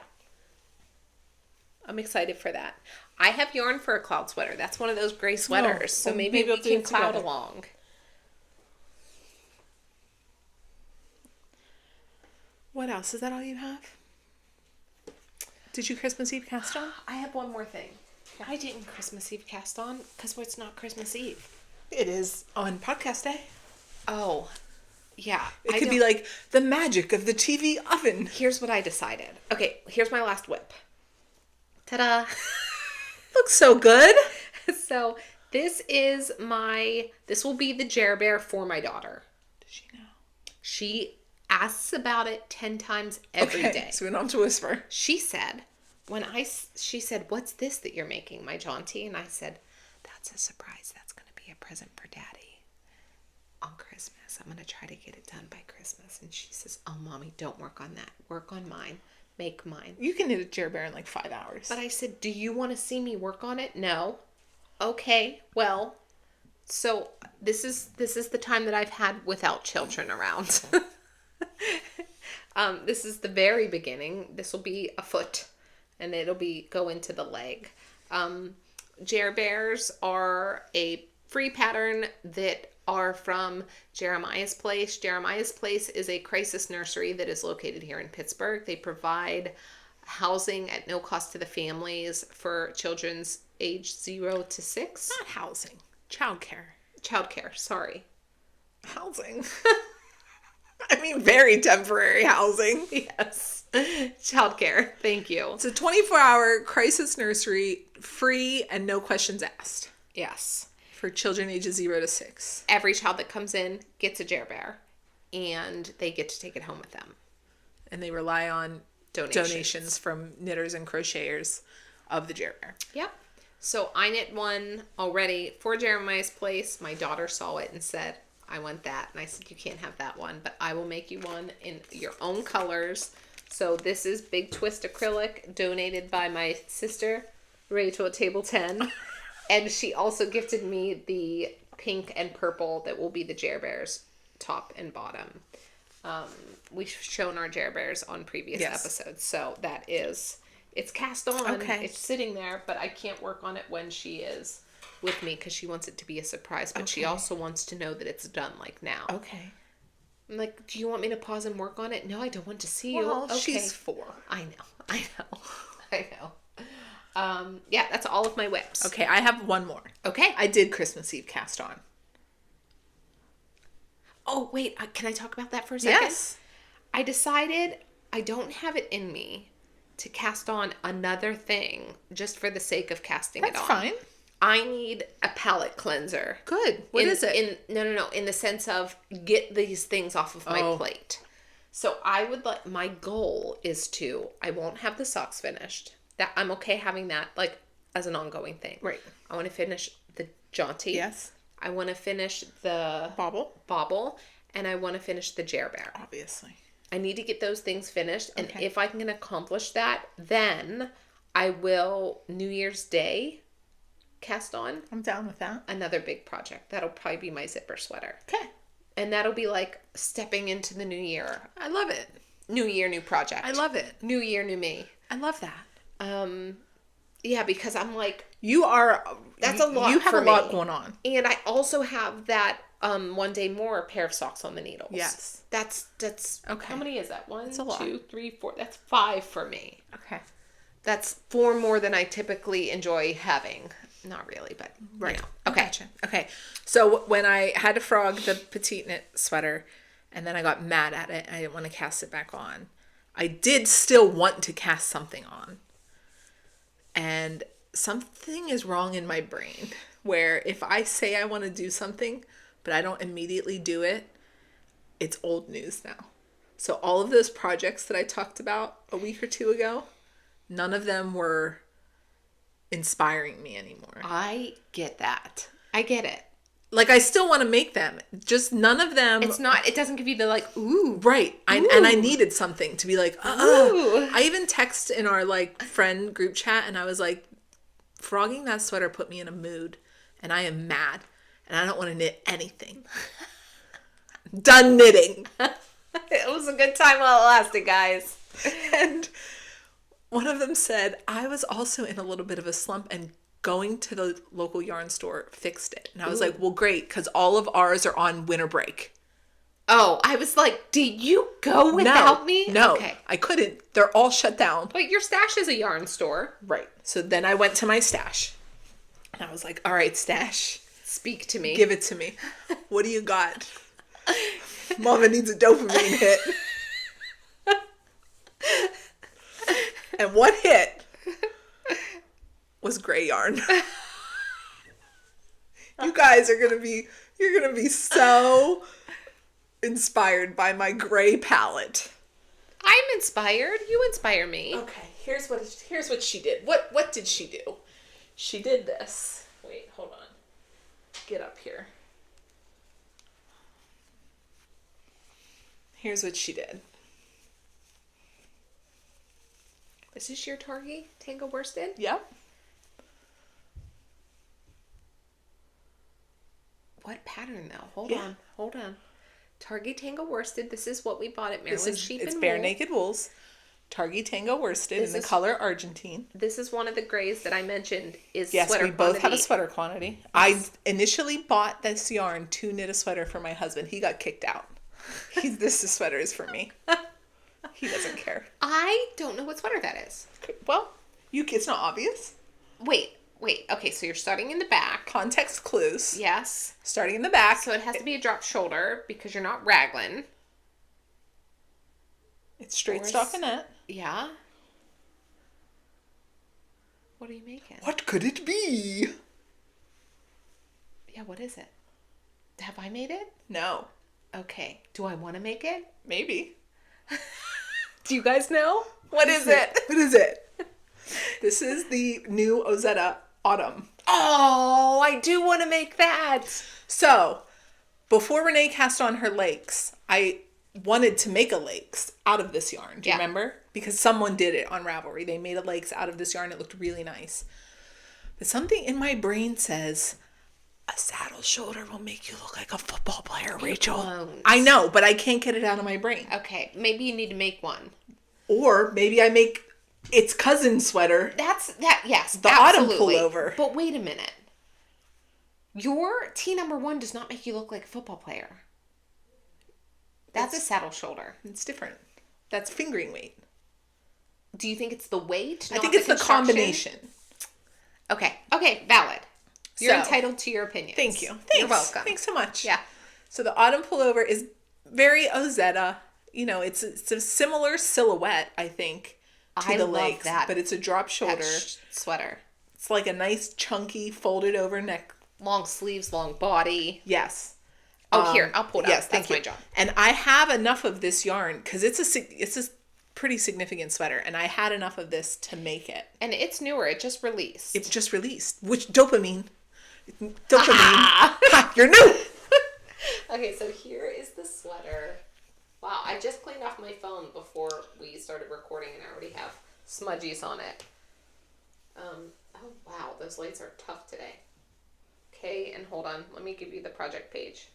I'm excited for that. I have yarn for a cloud sweater. That's one of those gray sweaters. So maybe we we'll do can it cloud together. along. What else? Is that all you have? Did you Christmas Eve cast on? I have one more thing. I didn't Christmas Eve cast on because it's not Christmas Eve. It is on podcast day. Oh, yeah. It could be like the magic of the TV oven. Here's what I decided. Okay, here's my last whip. Ta-da! Looks so good. So this will be the JereBear for my daughter. Does she know? She asks about it 10 times every day. So we don't have to whisper. She said, she said, "What's this that you're making, my Jaunty?" And I said, "That's a surprise. That's going to be a present for Daddy on Christmas. I'm going to try to get it done by Christmas." And she says, "Oh, Mommy, don't work on that. Work on mine. Make mine." You can knit a JereBear in like 5 hours. But I said, "Do you want to see me work on it?" "No." "Okay, well, so this is the time that I've had without children around." This is the very beginning. This will be a foot, and it'll go into the leg. JereBears are a free pattern that are from Jeremiah's Place. Jeremiah's Place is a crisis nursery that is located here in Pittsburgh. They provide housing at no cost to the families for children's age 0 to 6. Not housing. Childcare. Childcare, sorry. Housing. I mean, very temporary housing. Yes. Childcare. Thank you. It's a 24-hour crisis nursery, free and no questions asked. Yes. For children ages 0 to 6. Every child that comes in gets a JereBear, and they get to take it home with them. And they rely on donations from knitters and crocheters of the JereBear. Yep. So I knit one already for Jeremiah's Place. My daughter saw it and said, "I want that." And I said, "You can't have that one, but I will make you one in your own colors." So this is Big Twist acrylic, donated by my sister, Rachel at Tabletenpod. And she also gifted me the pink and purple that will be the JereBears top and bottom. We've shown our JereBears on previous episodes, so that is It's cast on. Okay. It's sitting there, but I can't work on it when she is with me because she wants it to be a surprise. But she also wants to know that it's done, like, now. Okay. I'm like, do you want me to pause and work on it? No, I don't want to see you. Well, Okay. she's 4. I know. Yeah, that's all of my whips. Okay, I have one more. Okay. I did Christmas Eve cast on. Oh, wait. Can I talk about that for a second? Yes. I decided I don't have it in me to cast on another thing just for the sake of casting it on. That's fine. I need a palate cleanser. Good. What is it? No. In the sense of get these things off of my plate. So I would like, my goal is I won't have the socks finished. That I'm okay having that like as an ongoing thing. Right. I want to finish the Jaunty. Yes. I want to finish the Bobble, and I want to finish the JereBears. Obviously. I need to get those things finished, and if I can accomplish that, then I will New Year's Day cast on. I'm down with that. Another big project. That'll probably be my zipper sweater. Okay. And that'll be like stepping into the new year. I love it. New year, new project. I love it. New year, new me. I love that. Yeah, because I'm like, that's a lot. You have for a lot me. going on. And I also have that one day more pair of socks on the needles. Yes. That's okay. How many is that? 1, a lot. 2, 3, 4. That's 5 for me. Okay. That's 4 more than I typically enjoy having. Not really, but right. You know. Okay. Gotcha. Okay. So when I had to frog the Petite knit sweater, and then I got mad at it, I didn't want to cast it back on. I did still want to cast something on. And something is wrong in my brain where if I say I want to do something, but I don't immediately do it, it's old news now. So all of those projects that I talked about a week or 2 ago, none of them were inspiring me anymore. I get that. I get it. Like, I still want to make them. Just none of them. It doesn't give you the like, ooh. Right. Ooh. And I needed something to be like, Ooh. I even text in our like friend group chat and I was like, frogging that sweater put me in a mood and I am mad and I don't want to knit anything. Done knitting. It was a good time while it lasted, guys. And one of them said, I was also in a little bit of a slump and going to the local yarn store fixed it. And I was like, well, great, because all of ours are on winter break. Oh, I was like, did you go without me? No, okay. I couldn't. They're all shut down. But your stash is a yarn store. Right. So then I went to my stash. And I was like, all right, stash. Speak to me. Give it to me. What do you got? Mama needs a dopamine hit. And what hit was gray yarn. You guys are you're gonna be so inspired by my gray palette. I'm inspired. You inspire me. Okay, here's what she did. What did she do? She did this. Wait, hold on. Get up here. Here's what she did. Is this your Target Tango worsted? Yep. What pattern though? Hold on. Target Tango worsted. This is what we bought at Maryland Sheep and It's Wool. Bare Naked Wools. Target Tango worsted in the color Argentine. This is one of the grays that I mentioned is yes, sweater we both quantity. have a sweater quantity. Yes. I initially bought this yarn to knit a sweater for my husband. He got kicked out. This sweater is for me. He doesn't care. I don't know what sweater that is. Well, it's not obvious. Wait. Okay, so you're starting in the back. Context clues. Yes. Starting in the back. So it has to be a drop shoulder because you're not raglan. It's straight stockinette. Yeah. What are you making? What could it be? Yeah, what is it? Have I made it? No. Okay. Do I want to make it? Maybe. Do you guys know? What is it? What is it? This is the new Ozetta Autumn. Oh, I do want to make that. So, before Renee cast on her lakes, I wanted to make a lakes out of this yarn. Do you remember? Because someone did it on Ravelry. They made a lakes out of this yarn. It looked really nice. But something in my brain says, a saddle shoulder will make you look like a football player, Rachel. Won't. I know, but I can't get it out of my brain. Okay, maybe you need to make one. Or maybe I make its cousin sweater. Yes, the absolutely. autumn pullover. But wait a minute. Your T number 1 does not make you look like a football player. That's a saddle shoulder. It's different. That's fingering weight. Do you think it's the weight? I think it's the combination. Okay, valid. You're So, entitled to your opinion. Thank you. You're welcome. Thanks so much. Yeah. So the autumn pullover is very Ozetta. You know, it's a similar silhouette, I think, to the legs. That. But it's a drop shoulder. Sweater. It's like a nice, chunky, folded over neck. Long sleeves, long body. Yes. Oh, here, I'll pull it out. Yes, That's my job. And I have enough of this yarn because it's a pretty significant sweater, and I had enough of this to make it. And it's newer. It just released. It's just released. Which dopamine. Ha, you're new. Okay, so here is the sweater. Wow, I just cleaned off my phone before we started recording, and I already have smudgies on it. Oh wow, those lights are tough today. Okay, and hold on, let me give you the project page.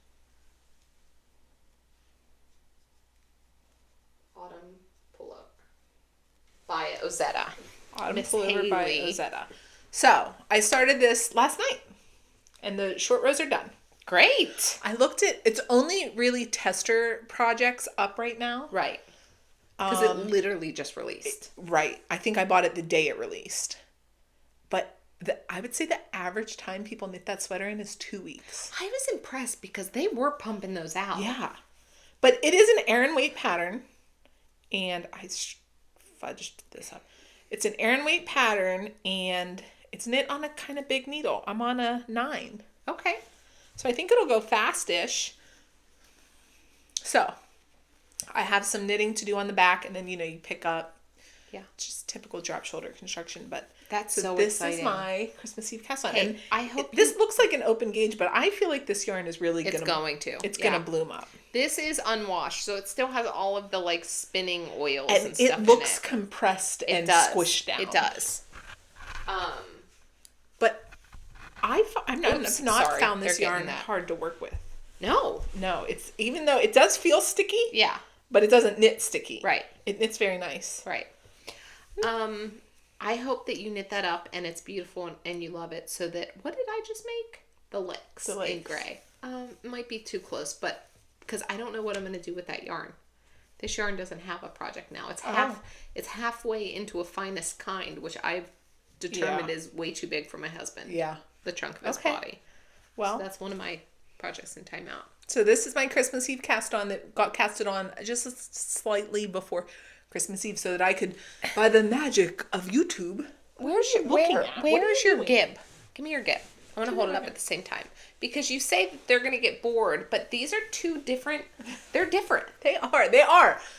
Autumn Pullover by Ozetta. Autumn Miss Pullover by Haley. Ozetta. So I started this last night, and the short rows are done. Great. I looked at it's only really tester projects up right now. Right. Because it literally just released. Right. I think I bought it the day it released. But I would say the average time people knit that sweater in is 2 weeks. I was impressed because they were pumping those out. Yeah. But it is an Aran weight pattern. And I fudged this up. It's an Aran weight pattern, and it's knit on a kind of big needle. I'm on a 9. Okay. So I think it'll go fast-ish. So I have some knitting to do on the back, and then, you pick up. Yeah. Just typical drop shoulder construction. But That's so this exciting. is my Christmas Eve cast on. Hey, And I hope this looks like an open gauge, but I feel like this yarn is really It's going to Yeah. bloom up. This is unwashed, so it still has all of the spinning oils and, And stuff it looks in it. compressed and does. squished down. It does. But I've not sorry. found this They're yarn getting that. hard to work with. No. No, it's even though it does feel sticky, Yeah. but it doesn't knit sticky. Right. It knits very nice. Right. I hope that you knit that up and it's beautiful and you love it so that, what did I just make? The legs in gray. Might be too close, but because I don't know what I'm going to do with that yarn. This yarn doesn't have a project now. It's halfway into a finest kind, which I've determined is way too big for my husband. Yeah. The trunk of his body. Well, So that's one of my projects in timeout. so this is my Christmas Eve cast on that got casted on just slightly before Christmas Eve so that I could, by the magic of YouTube, Where's your Gib? Give me your Gib. I want to hold it up at the same time. Because you say that they're going to get bored, but these are two different. They're different. They are.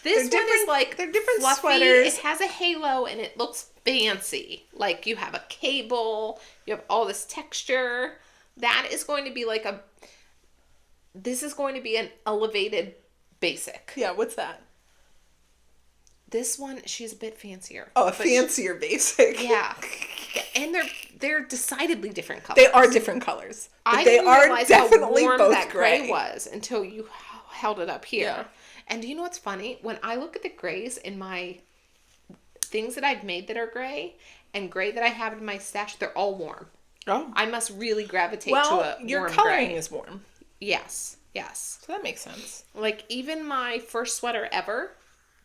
This one is they're different fluffy. sweaters. It has a halo and it looks fancy. Like you have a cable, you have all this texture. That is going to be this is going to be an elevated basic. Yeah, what's that? This one, she's a bit fancier. Oh, a fancier basic. Yeah. And they're decidedly different colors. They are different colors. But I they didn't are realize definitely how warm both that gray gray. was until you held it up here. Yeah. And do you know what's funny? When I look at the grays in my things that I've made that are gray and gray that I have in my stash, they're all warm. Oh. I must really gravitate to a warm your coloring gray. is warm. Yes. So that makes sense. Like even my first sweater ever.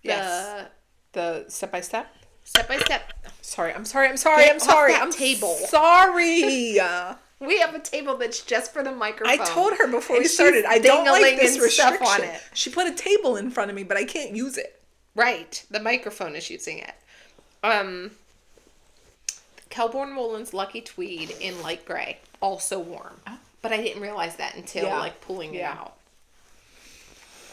Yes. The step by step. Step by step. Sorry. I'm sorry. Off that I'm table. sorry. We have a table that's just for the microphone. I told her before And we started, she's I don't like dingling this and stuff restriction. on it. She put a table in front of me, but I can't use it. Right. The microphone is using it. Kelborn Woolen's Lucky Tweed in light gray. Also warm. Oh. But I didn't realize that until pulling it out.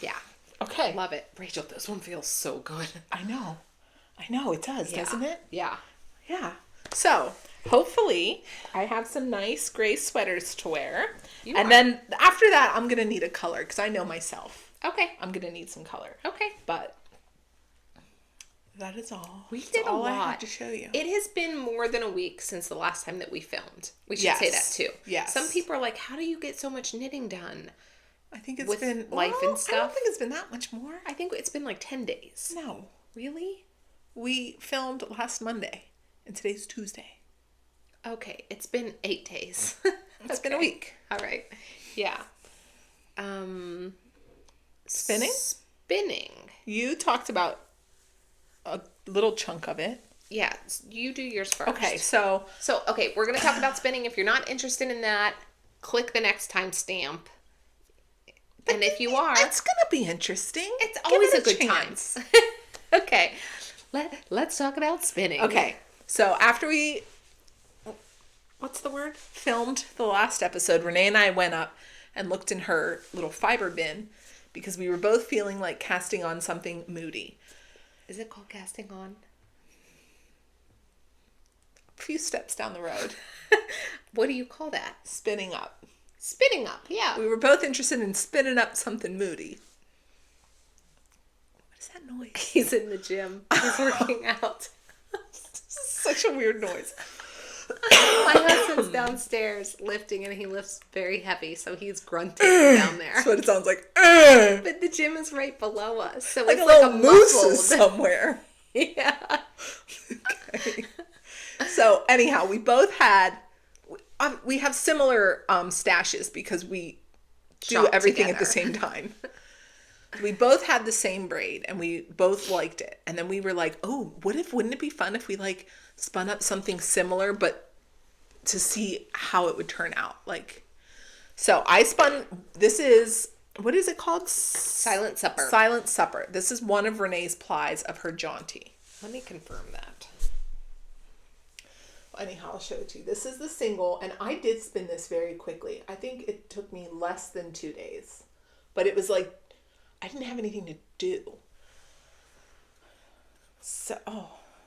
Yeah. Okay. Love it. Rachel, this one feels so good. I know it does, doesn't it? Yeah. Yeah. So, hopefully, I have some nice gray sweaters to wear. Then after that, I'm going to need a color because I know myself. Okay. I'm going to need some color. Okay. But that is all. We did a lot. I have to show you. It has been more than a week since the last time that we filmed. We should say that too. Yes. Some people are like, how do you get so much knitting done? I think it's with been life and stuff. I don't think it's been that much more. I think it's been like 10 days. No. Really? We filmed last Monday, and today's Tuesday. Okay, it's been 8 days. It's been a week. All right. Yeah. Spinning? Spinning. You talked about a little chunk of it. Yeah, you do yours first. Okay, so okay, we're going to talk about spinning. If you're not interested in that, click the next time stamp. And if you are, it's going to be interesting. It's always Give it a good chance. time. Okay, let's talk about spinning. Okay, so after we, what's the word? Filmed the last episode, Renee and I went up and looked in her little fiber bin because we were both feeling like casting on something moody. Is it called casting on? A few steps down the road. What do you call that? Spinning up. Spinning up, yeah. We were both interested in spinning up something moody. What is that noise? He's in the gym. He's working out. Such a weird noise. My husband's downstairs lifting, and he lifts very heavy, so he's grunting down there. That's what it sounds like. But the gym is right below us, so Like it's a like little a moose muffled. is somewhere. Yeah. Okay. So anyhow, we both had. We have similar stashes because we do Shop everything at the together. same time. We both had the same braid and we both liked it. And then we were like, oh, wouldn't it be fun if we like spun up something similar, but to see how it would turn out? Like, so I spun, this is, what is it called? Silent Supper. Silent Supper. This is one of Renee's plies of her Jaunty. Let me confirm that. Anyhow, I'll show it to you. This is the single, and I did spin this very quickly. I think it took me less than 2 days. But it was like, I didn't have anything to do. So,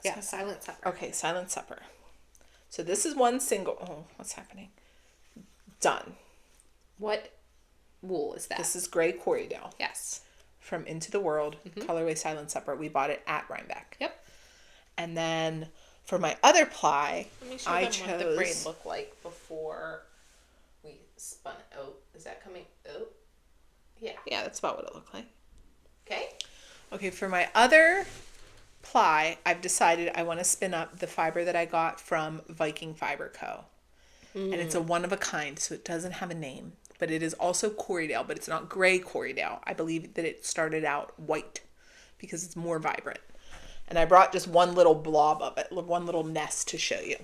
Yeah, Silent Supper. okay, Silent Supper. So this is one single. Oh, what's happening? Done. What wool is that? This is gray Corriedale Yes. from Into the World, colorway Silent Supper. We bought it at Rhinebeck. Yep. And then for my other ply, Let me show I them chose... what the braid looked like before we spun it. Oh, is that coming? Oh, yeah. Yeah, that's about what it looked like. Okay. Okay, for my other ply, I've decided I want to spin up the fiber that I got from Viking Fiber Co. And it's a one of a kind, so it doesn't have a name. But it is also Corriedale, but it's not gray Corriedale. I believe that it started out white because it's more vibrant. And I brought just one little blob of it, one little nest to show you.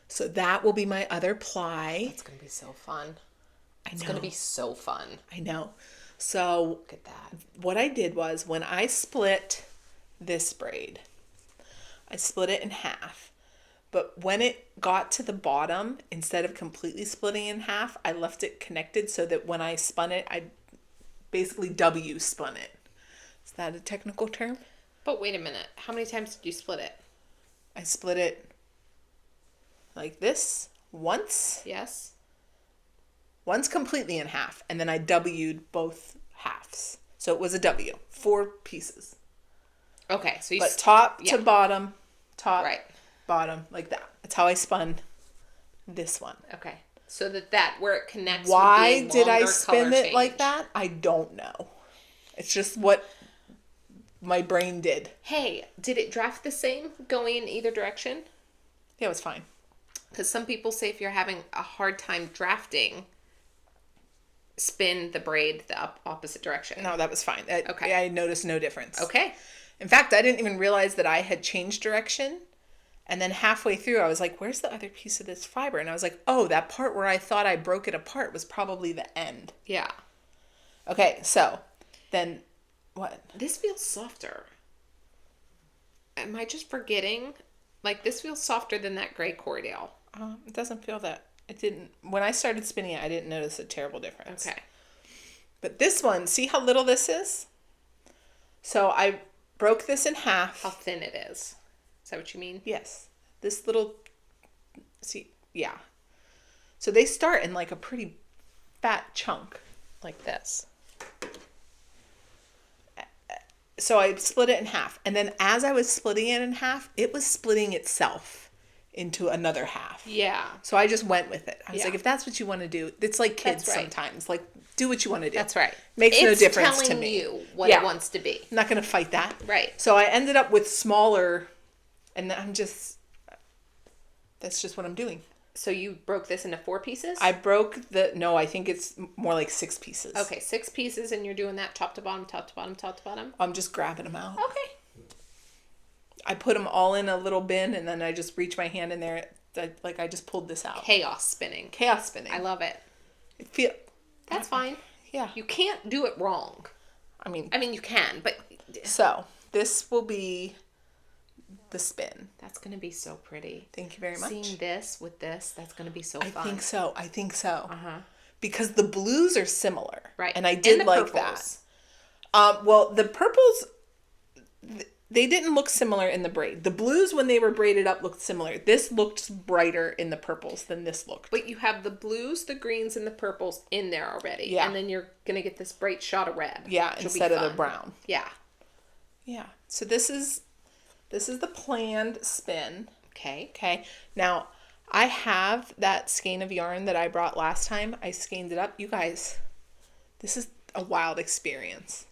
So that will be my other ply. It's going to be so fun. It's It's going to be so fun. I know. So Look at that. what I did was when I split this braid, I split it in half. But when it got to the bottom, instead of completely splitting in half, I left it connected so that when I spun it, I basically W spun it. Is that a technical term? But wait a minute. How many times did you split it? I split it like this once completely in half, and then I W'd both halves. So it was a W, 4 pieces. Okay. So you But top yeah. to bottom, top, Right. bottom, like that. That's how I spun this one. Okay. So that where it connects Why would be did I longer spin color it like change. that? I don't know. It's just what my brain did. Hey, did it draft the same going in either direction? Yeah, it was fine. Because some people say if you're having a hard time drafting, spin the braid the opposite direction. No, that was fine. Okay. I noticed no difference. Okay. In fact, I didn't even realize that I had changed direction. And then halfway through, I was like, where's the other piece of this fiber? And I was like, oh, that part where I thought I broke it apart was probably the end. Yeah. Okay, so then what? This feels softer. Am I just forgetting? Like, this feels softer than that gray Corriedale. It doesn't feel that. It didn't. When I started spinning it, I didn't notice a terrible difference. Okay. But this one, see how little this is? So I broke this in half. How thin it is. Is that what you mean? Yes. This little, see, yeah. So they start in like a pretty fat chunk like this. So I split it in half. And then as I was splitting it in half, it was splitting itself into another half. Yeah. So I just went with it. I was Yeah. like, if that's what you want to do, it's like kids That's right. sometimes. Like, do what you want to do. That's right. Makes no difference to telling me. you what it wants to be. I'm not going to fight that. Right. So I ended up with smaller, and that's just what I'm doing. So you broke this into 4 pieces? I think it's more like 6 pieces. Okay, 6 pieces, and you're doing that top to bottom, top to bottom, top to bottom? I'm just grabbing them out. Okay. I put them all in a little bin, and then I just reach my hand in there. I just pulled this out. Chaos spinning. I love it. That's fine. Yeah. You can't do it wrong. I mean, you can, but... So, this will be the spin. That's going to be so pretty. Thank you very much. Seeing this with this, that's going to be so fun. I think so. Uh-huh. Because the blues are similar. Right. And I did like purples. that. Well, the purples, they didn't look similar in the braid. The blues, when they were braided up, looked similar. This looked brighter in the purples than this looked. But you have the blues, the greens, and the purples in there already. Yeah. And then you're going to get this bright shot of red. Yeah, instead of the brown. Yeah. Yeah. So this is the planned spin. Okay. Okay. Now, I have that skein of yarn that I brought last time. I skeined it up. You guys, this is a wild experience.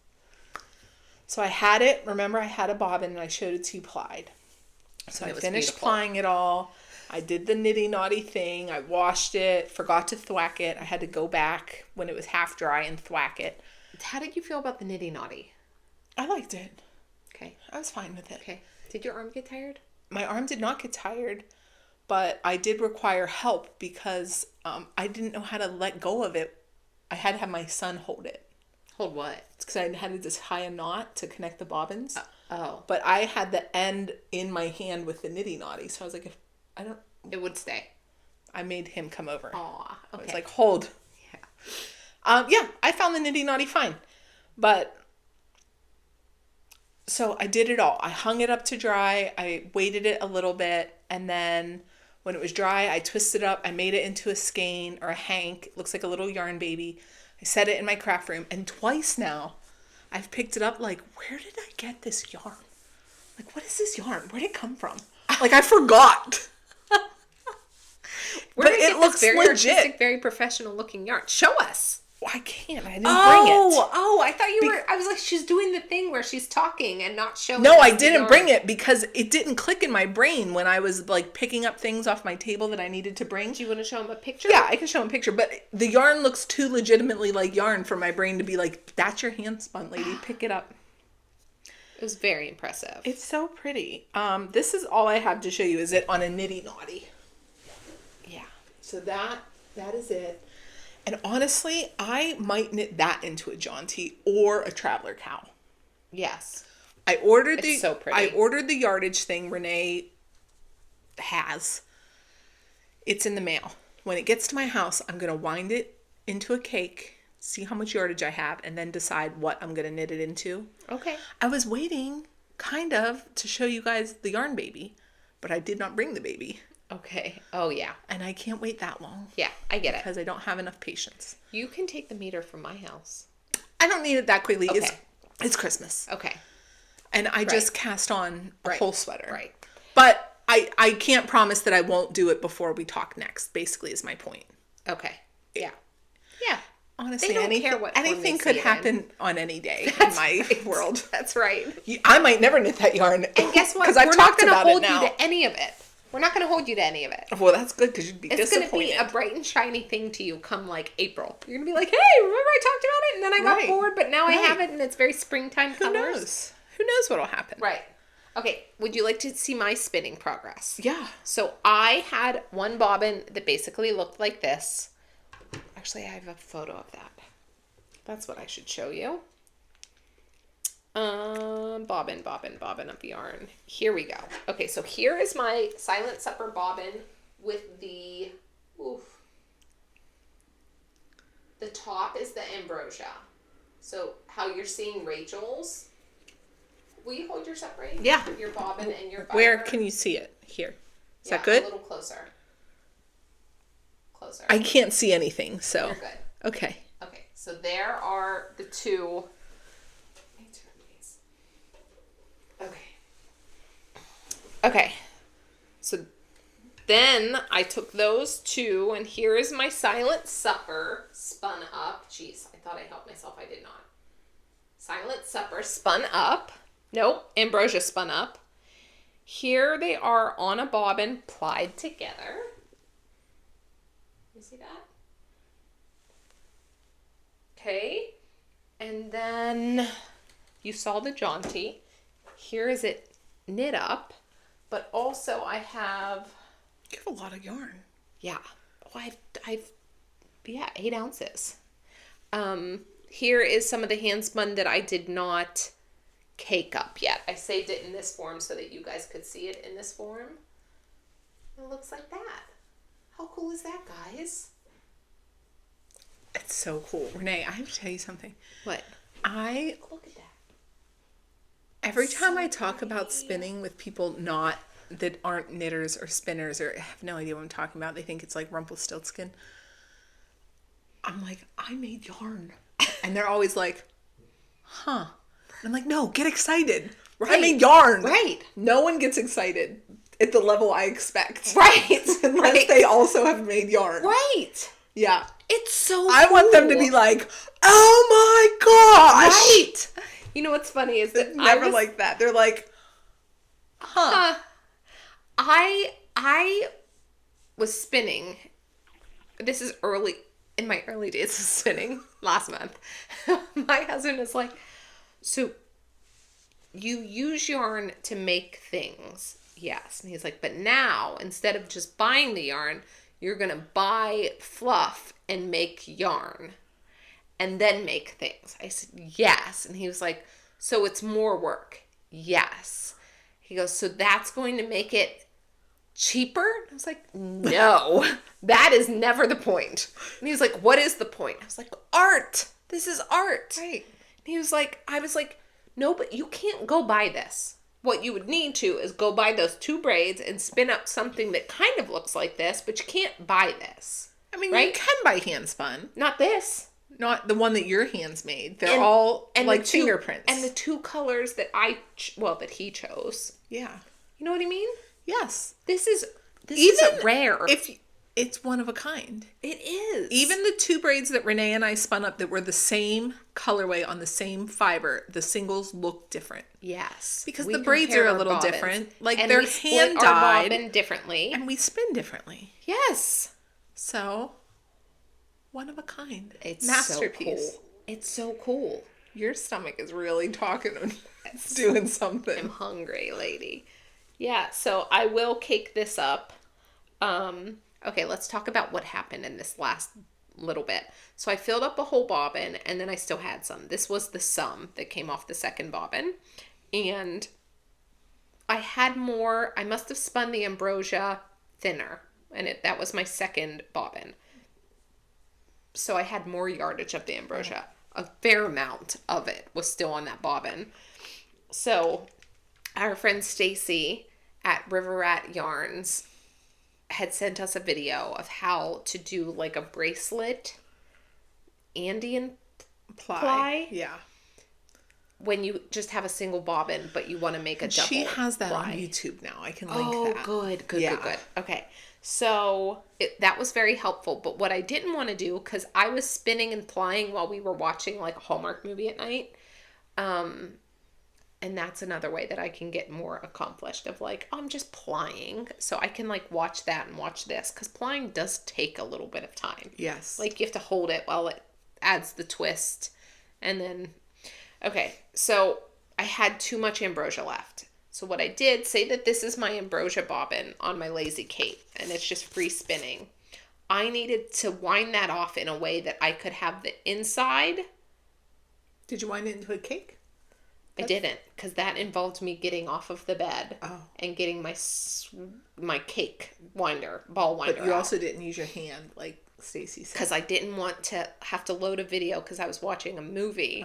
So I had it. Remember, I had a bobbin and I showed it 2-plied. So I finished beautiful. plying it all. I did the nitty naughty thing. I washed it, forgot to thwack it. I had to go back when it was half dry and thwack it. How did you feel about the nitty naughty? I liked it. Okay. I was fine with it. Okay. Did your arm get tired? My arm did not get tired, but I did require help because I didn't know how to let go of it. I had to have my son hold it. Hold what? Because I had to just tie a knot to connect the bobbins. Oh. But I had the end in my hand with the nitty naughty. So I was like, if I don't... It would stay. I made him come over. Aw. Okay. I was like, hold. Yeah. I found the nitty naughty fine. But... So I did it all. I hung it up to dry. I waited it a little bit. And then when it was dry, I twisted it up. I made it into a skein or a hank. It looks like a little yarn baby. I set it in my craft room. And twice now, I've picked it up like, where did I get this yarn? Like, what is this yarn? Where did it come from? Like, I forgot. But it looks very legit. Artistic, very professional looking yarn. Show us. Well, I can't. I didn't bring it. Oh, I thought you were... I was like, she's doing the thing where she's talking and not showing No, us I the didn't yarn. bring it because it didn't click in my brain when I was like picking up things off my table that I needed to bring. Do you want to show him a picture? Yeah, I can show him a picture, but the yarn looks too legitimately like yarn for my brain to be like, that's your hand spun, lady. Pick it up. It was very impressive. It's so pretty. This is all I have to show you. Is it on a nitty naughty? Yeah. So that is it. And honestly, I might knit that into a jaunty or a traveler cow. Yes. I ordered It's so pretty. I ordered the yardage thing Renee has. It's in the mail. When it gets to my house, I'm going to wind it into a cake, see how much yardage I have, and then decide what I'm going to knit it into. Okay. I was waiting, kind of, to show you guys the yarn baby, but I did not bring the baby. Okay. Oh, yeah. And I can't wait that long. Yeah, I get it. Because I don't have enough patience. You can take the meter from my house. I don't need it that quickly. Okay. It's Christmas. Okay. And I just cast on a whole sweater. Right. But I can't promise that I won't do it before we talk next, basically, is my point. Okay. Yeah. Yeah. Honestly, They don't care what form anything they could see it happen on any day in my world. That's right. I might never knit that yarn. And guess what? Because I've We're not talked going to about it hold now. you to any of it. We're not going to hold you to any of it. Well, that's good because you'd be It's disappointed. going to be a bright and shiny thing to you come like April. You're going to be like, hey, remember I talked about it and then I got Right. bored, but now I Right. have it and it's very springtime Who colors. knows? Who knows what'll happen? Right. Okay. Would you like to see my spinning progress? Yeah. So I had one bobbin that basically looked like this. Actually, I have a photo of that. That's what I should show you. Bobbin of yarn. Here we go. Okay, so here is my Silent Supper bobbin with the top is the ambrosia. So how you're seeing Rachel's. Will you hold yours up, right? Yeah. Your bobbin and your Where fiber. can you see it? Here. Is Yeah, that good? A little closer. Closer. I can't see anything, so. You're good. Okay. Okay, so there are the two. Let me turn these. Okay. Okay. So then I took those two, and here is my Silent Supper spun up. Jeez, I thought I helped myself. I did not. Silent Supper spun up. Nope, Ambrosia spun up. Here they are on a bobbin plied together. You see that? Okay. And then you saw the Jaunty. Here is it knit up. But also I have... You have a lot of yarn. Yeah. Oh, I've 8 ounces. Here is some of the hand spun that I did not cake up yet. I saved it in this form so that you guys could see it in this form. It looks like that. How cool is that, guys? It's so cool. Renee, I have to tell you something. What? Look at that. Every time I talk about spinning with people that aren't knitters or spinners or have no idea what I'm talking about, they think it's like Rumpelstiltskin. I'm like, I made yarn. And they're always like, huh. And I'm like, no, get excited. Right. I made yarn. Right. No one gets excited at the level I expect. Right. Unless they also have made yarn. Right. Yeah. It's so I want them to be like, oh my gosh. Right. You know what's funny is that never like that. They're like, huh. I was spinning. This is in my early days of spinning last month. My husband is like, so you use yarn to make things. Yes. And he's like, but now instead of just buying the yarn, you're going to buy fluff and make yarn and then make things. I said, yes. And he was like, so it's more work. Yes. He goes, so that's going to make it cheaper? I was like, no, that is never the point. And he was like, what is the point? I was like, art. This is art. Right. And he was like, I was like, no, but you can't go buy this. What you would need to is go buy those 2 braids and spin up something that kind of looks like this, but you can't buy this. I mean, right? You can buy hand spun. Not this. Not the one that your hands made. They're all like fingerprints. And the 2 colors that that he chose. Yeah. You know what I mean? Yes. This is rare. If it's one of a kind. It is. Even the 2 braids that Renee and I spun up that were the same colorway on the same fiber, the singles look different. Yes. Because the braids are a little different. Like and they're we split hand our dyed. bobbin differently. And we spin differently. Yes. So, one of a kind. It's masterpiece. So cool. It's so cool. Your stomach is really talking and it's doing something. I'm hungry, lady. Yeah, so I will cake this up. Okay, let's talk about what happened in this last little bit. So I filled up a whole bobbin, and then I still had some. This was the sum that came off the second bobbin. And I had more. I must have spun the ambrosia thinner, and that was my second bobbin. So I had more yardage of the ambrosia. A fair amount of it was still on that bobbin. So our friend Stacy at River Rat Yarns had sent us a video of how to do like a bracelet Andean ply. Yeah. When you just have a single bobbin, but you want to make a double. She has that ply. on YouTube now. I can link that. Good. Yeah. Okay. So that was very helpful. But what I didn't want to do, because I was spinning and plying while we were watching like a Hallmark movie at night. And that's another way that I can get more accomplished of like, I'm just plying. So I can like watch that and watch this. Because plying does take a little bit of time. Yes. Like you have to hold it while it adds the twist. And then, okay. So I had too much ambrosia left. So what I did, say that this is my ambrosia bobbin on my Lazy Kate. And it's just free spinning. I needed to wind that off in a way that I could have the inside. Did you wind it into a cake? I didn't, because that involved me getting off of the bed and getting my cake ball winder. But you also didn't use your hand, like Stacy said. Because I didn't want to have to load a video because I was watching a movie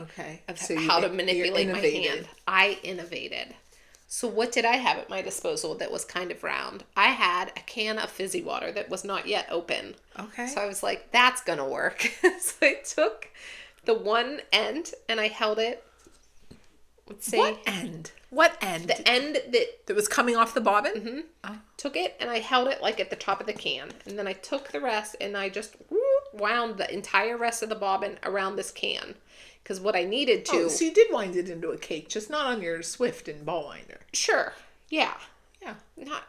of so how to manipulate my hand. I innovated. So what did I have at my disposal that was kind of round? I had a can of fizzy water that was not yet open. Okay. So I was like, that's going to work. So I took the one end and I held it Let's see. What end? What end? The end that That was coming off the bobbin? took it and I held it like at the top of the can. And then I took the rest and I just wound the entire rest of the bobbin around this can. Because what I needed to... Oh, so you did wind it into a cake, just not on your Swift and ball winder. Sure. Yeah. Yeah.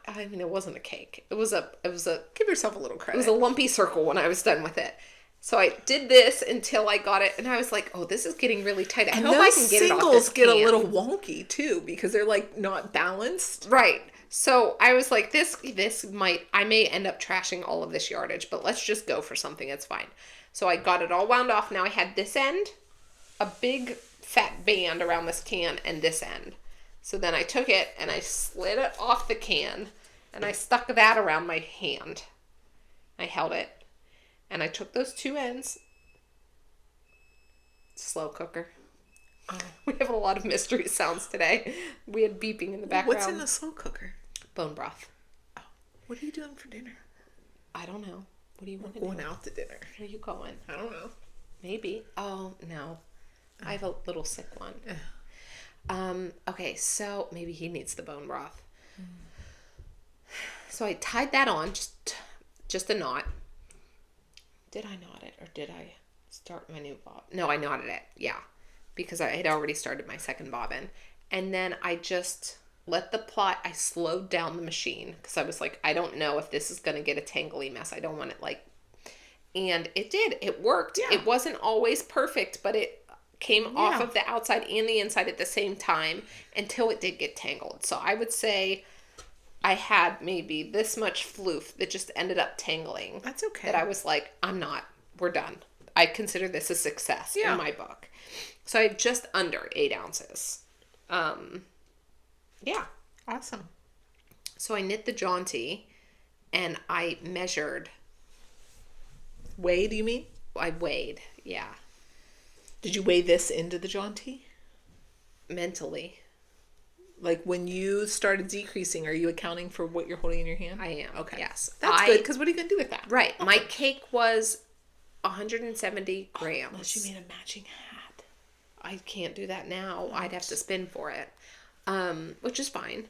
I mean, it wasn't a cake. It was a... Give yourself a little credit. It was a lumpy circle when I was done with it. So I did this until I got it, and I was like, "Oh, this is getting really tight. I hope I can get it off this can." Get a little wonky too because they're like not balanced. Right. So I was like, I may end up trashing all of this yardage, but let's just go for something that's fine. So I got it all wound off. Now I had this end, a big fat band around this can, and this end. So then I took it and I slid it off the can, and I stuck that around my hand. I held it. And I took those two ends. Slow cooker. Oh. We have a lot of mystery sounds today. We had beeping in the background. What's in the slow cooker? Bone broth. Oh. What are you doing for dinner? I don't know. What do you want to do? Going out to dinner. Where are you going? I don't know. Maybe. Oh, no. I have a little sick one. Okay, so maybe he needs the bone broth. So I tied that on, just a knot. Did I knot it or did I start my new bob? No, I knotted it. Yeah. Because I had already started my second bobbin. And then I just let I slowed down the machine because I was like, I don't know if this is going to get a tangly mess. I don't want it and it did. It worked. Yeah. It wasn't always perfect, but it came off of the outside and the inside at the same time until it did get tangled. So I would say I had maybe this much floof that just ended up tangling. That's okay. That I was like, we're done. I consider this a success in my book. So I have just under 8 ounces. Yeah. Awesome. So I knit the Jaunty and I measured. Weighed, you mean? I weighed, yeah. Did you weigh this into the Jaunty? Mentally. Like when you started decreasing, are you accounting for what you're holding in your hand? I am. Okay. Yes. That's good because what are you going to do with that? Right. Okay. My cake was 170 grams. Unless you made a matching hat. I can't do that now. I'd have to spin for it. Which is fine.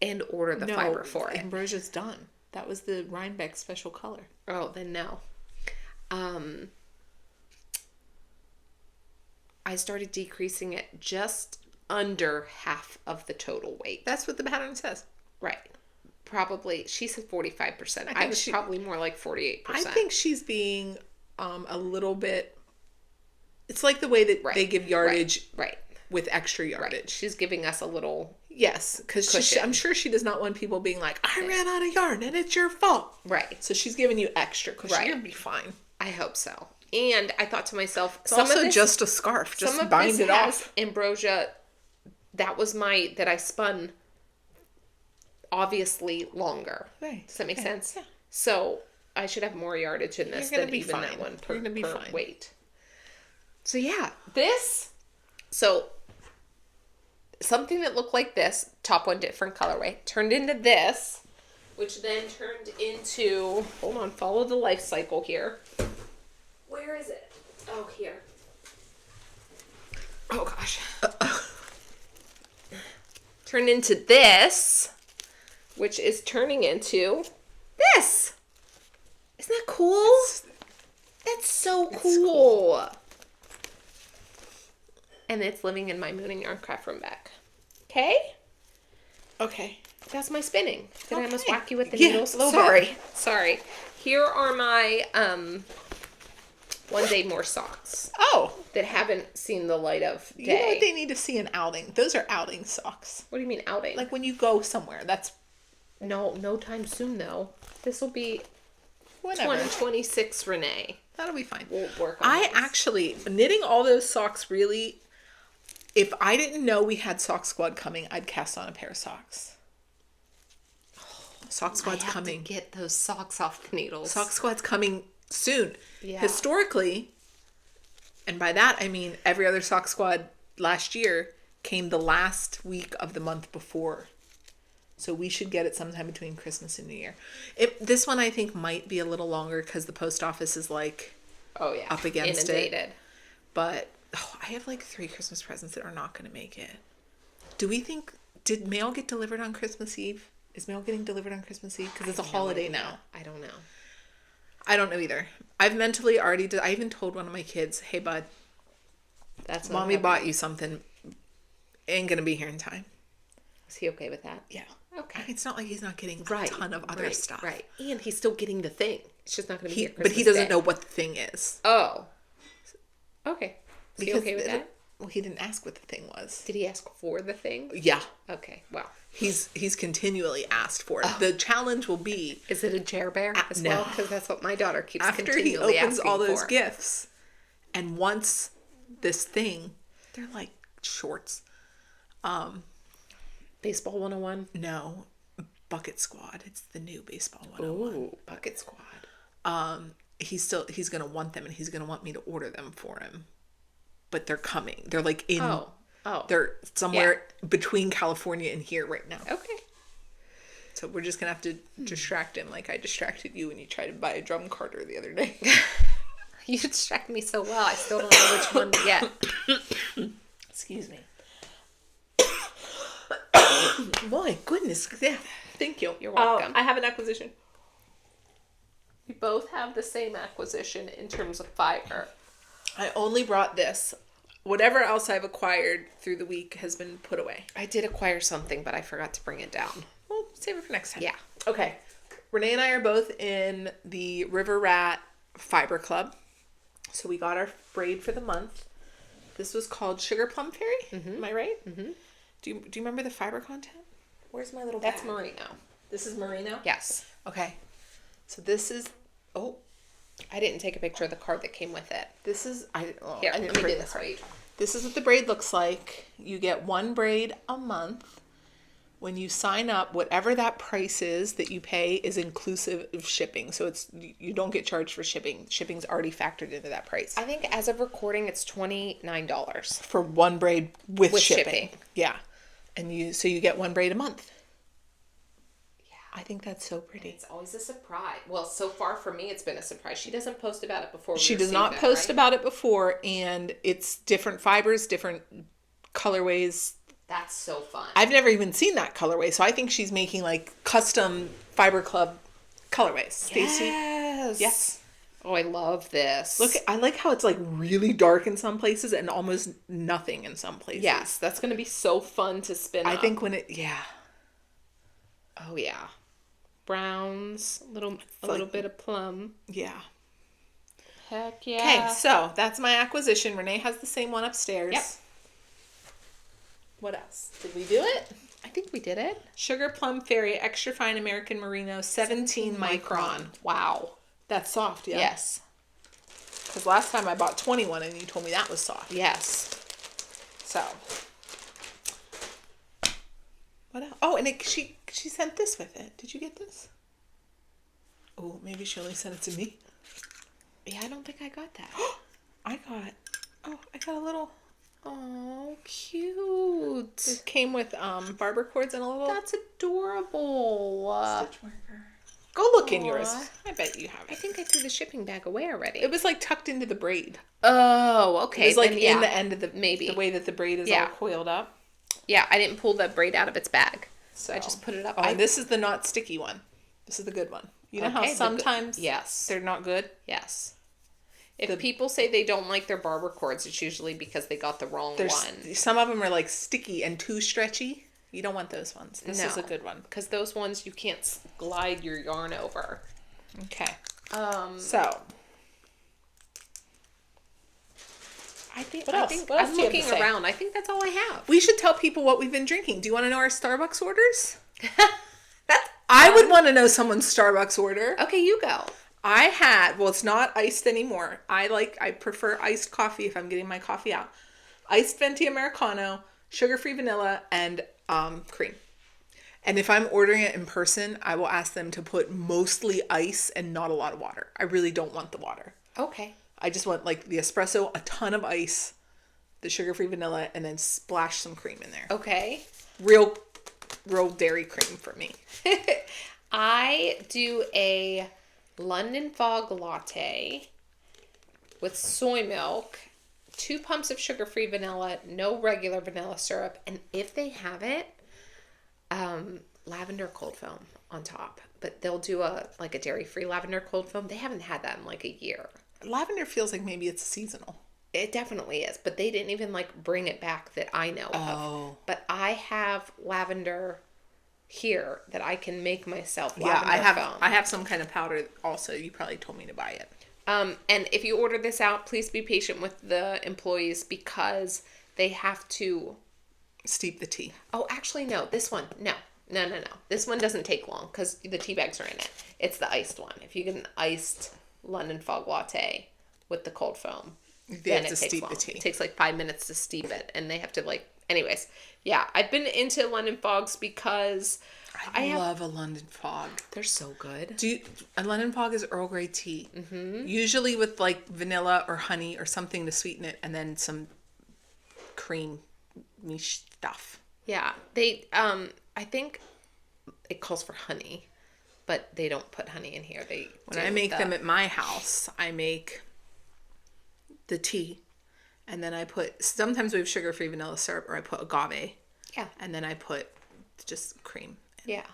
And order the fiber for it. Ambrosia's done. That was the Rhinebeck special color. Oh, then no. I started decreasing it just under half of the total weight. That's what the pattern says. Right. Probably, she said 45%. I was probably more like 48%. I think she's being a little bit, it's like the way that they give yardage with extra yardage. Right. She's giving us a little Yes, because I'm sure she does not want people being like, I ran out of yarn and it's your fault. Right. So she's giving you extra because you're going to be fine. I hope so. And I thought to myself, it's also just a scarf. Just bind it off. Ambrosia, that was that I spun obviously longer. Right. Does that make sense? Yeah. So I should have more yardage in this than even that one per weight. So yeah, so something that looked like this, top one different colorway, turned into this, which then turned into, hold on, follow the life cycle here. Where is it? Oh, here. Oh gosh. Turned into this, which is turning into this. Isn't that cool? That's so cool. And it's living in my Mooning Yarn Craft Room bag. Okay? Okay. That's my spinning. Did I almost whack you with the Yeah, needles? a little bit. Sorry. Here are my One Day More socks. Oh. That haven't seen the light of day. You know what they need to see an outing? Those are outing socks. What do you mean outing? Like when you go somewhere. That's... No time soon though. This will be whatever. 2026 Renee. That'll be fine. We'll work on this. Actually, knitting all those socks really... If I didn't know we had Sock Squad coming, I'd cast on a pair of socks. Sock Squad's coming. I have to get those socks off the needles. Sock Squad's coming soon. Yeah. Historically, and by that I mean every other Sock Squad last year came the last week of the month before. So we should get it sometime between Christmas and New Year. This one I think might be a little longer because the post office is like up against inundated. it. But I have like 3 Christmas presents that are not going to make it. Do we think, did mail get delivered on Christmas Eve? Is mail getting delivered on Christmas Eve? Because it's a holiday now. I don't know. I don't know either. I've mentally already, I even told one of my kids, hey, bud, That's Mommy bought you something. Ain't going to be here in time. Is he okay with that? Yeah. Okay. It's not like he's not getting a ton of other stuff. Right. And he's still getting the thing. It's just not going to be here Christmas But he doesn't Day. know what the thing is. Oh. Okay. Is he okay with that? Well, he didn't ask what the thing was. Did he ask for the thing? Yeah. Okay. Well. He's continually asked for it. Oh. The challenge will be... Is it a JereBear as well? Because that's what my daughter keeps after continually he opens asking all those for. gifts and wants this thing, they're like shorts. Baseball 101? No. Bucket Squad. It's the new Baseball 101. Ooh, Bucket Squad. He's going to want them and he's going to want me to order them for him. But they're coming. They're like in... Oh. They're somewhere between California and here right now. Okay. So we're just going to have to distract him like I distracted you when you tried to buy a drum carter the other day. You distract me so well. I still don't know which one to get. Excuse me. My goodness. Yeah. Thank you. You're welcome. I have an acquisition. We both have the same acquisition in terms of fiber. I only brought this. Whatever else I've acquired through the week has been put away. I did acquire something, but I forgot to bring it down. Well, save it for next time. Yeah. Okay. Renee and I are both in the River Rat Fiber Club. So we got our braid for the month. This was called Sugar Plum Fairy. Mm-hmm. Am I right? Mm-hmm. Do you remember the fiber content? Where's my little bag? That's merino. This is merino? Yes. Okay. So this is... Oh. I didn't take a picture of the card that came with it. This is... Here, let me do this for you. This is what the braid looks like. You get one braid a month. When you sign up, whatever that price is that you pay is inclusive of shipping. So it's you don't get charged for shipping. Shipping's already factored into that price. I think as of recording, it's $29 for one braid with shipping. Yeah. And you get one braid a month. Yeah. I think that's so pretty. It's always a surprise. Well, so far for me, it's been a surprise. She doesn't post about it before. She does not post about it before, and it's different fibers, different colorways. That's so fun. I've never even seen that colorway, so I think she's making like custom Fiber Club colorways. Stacy? Yes. Yes. Oh, I love this. Look, I like how it's like really dark in some places and almost nothing in some places. Yes, that's going to be so fun to spin I up. think when it, yeah. Oh, yeah. Browns, a little bit of plum. Yeah. Heck yeah. Okay, so that's my acquisition. Renee has the same one upstairs. Yep. What else? Did we do it? I think we did it. Sugar Plum Fairy Extra Fine American Merino 17 micron. Wow. That's soft, yeah? Yes. Because last time I bought 21 and you told me that was soft. Yes. So. What else? Oh, and she sent this with it. Did you get this? Oh, maybe she only sent it to me. Yeah, I don't think I got that. I got a little... Oh, cute. It came with barber cords and a little... That's adorable. Stitch marker. Go look in yours. I bet you have it. I think I threw the shipping bag away already. It was like tucked into the braid. Oh, okay. It was like in the end of the... Maybe. The way that the braid is all coiled up. Yeah, I didn't pull the braid out of its bag. So I just put it up. Oh, and this is the not sticky one. This is the good one. You know how sometimes they're not good? Yes. If people say they don't like their barber cords, it's usually because they got the wrong one. Some of them are like sticky and too stretchy. You don't want those ones. This is a good one. Because those ones you can't glide your yarn over. Okay. So. I think I'm looking around. I think that's all I have. We should tell people what we've been drinking. Do you want to know our Starbucks orders? I would want to know someone's Starbucks order. Okay, you go. It's not iced anymore. I prefer iced coffee if I'm getting my coffee out. Iced venti Americano, sugar-free vanilla, and cream. And if I'm ordering it in person, I will ask them to put mostly ice and not a lot of water. I really don't want the water. Okay. I just want like the espresso, a ton of ice, the sugar-free vanilla, and then splash some cream in there. Okay. Real dairy cream for me. I do a London Fog latte with soy milk, 2 pumps of sugar-free vanilla, no regular vanilla syrup, and if they have it, lavender cold foam on top. But they'll do a dairy-free lavender cold foam. They haven't had that in like a year. Lavender feels like maybe it's seasonal. It definitely is, but they didn't even like bring it back that I know of. But I have lavender here that I can make myself lavender foam. I have some kind of powder also. You probably told me to buy it. And if you order this out, please be patient with the employees because they have to steep the tea. Oh, actually, no. This one, no. This one doesn't take long because the tea bags are in it. It's the iced one. If you get an iced London fog latte with the cold foam, then it takes long. It takes like 5 minutes to steep it, and they have to anyways. Yeah, I've been into London fogs because I love a London fog. They're so good. A London fog is Earl Grey tea, usually with like vanilla or honey or something to sweeten it, and then some creamy stuff. Yeah, they I think it calls for honey, but they don't put honey in here. When I make them at my house, I make the tea, and then I put, sometimes we have sugar-free vanilla syrup, or I put agave. Yeah. And then I put just cream. Yeah.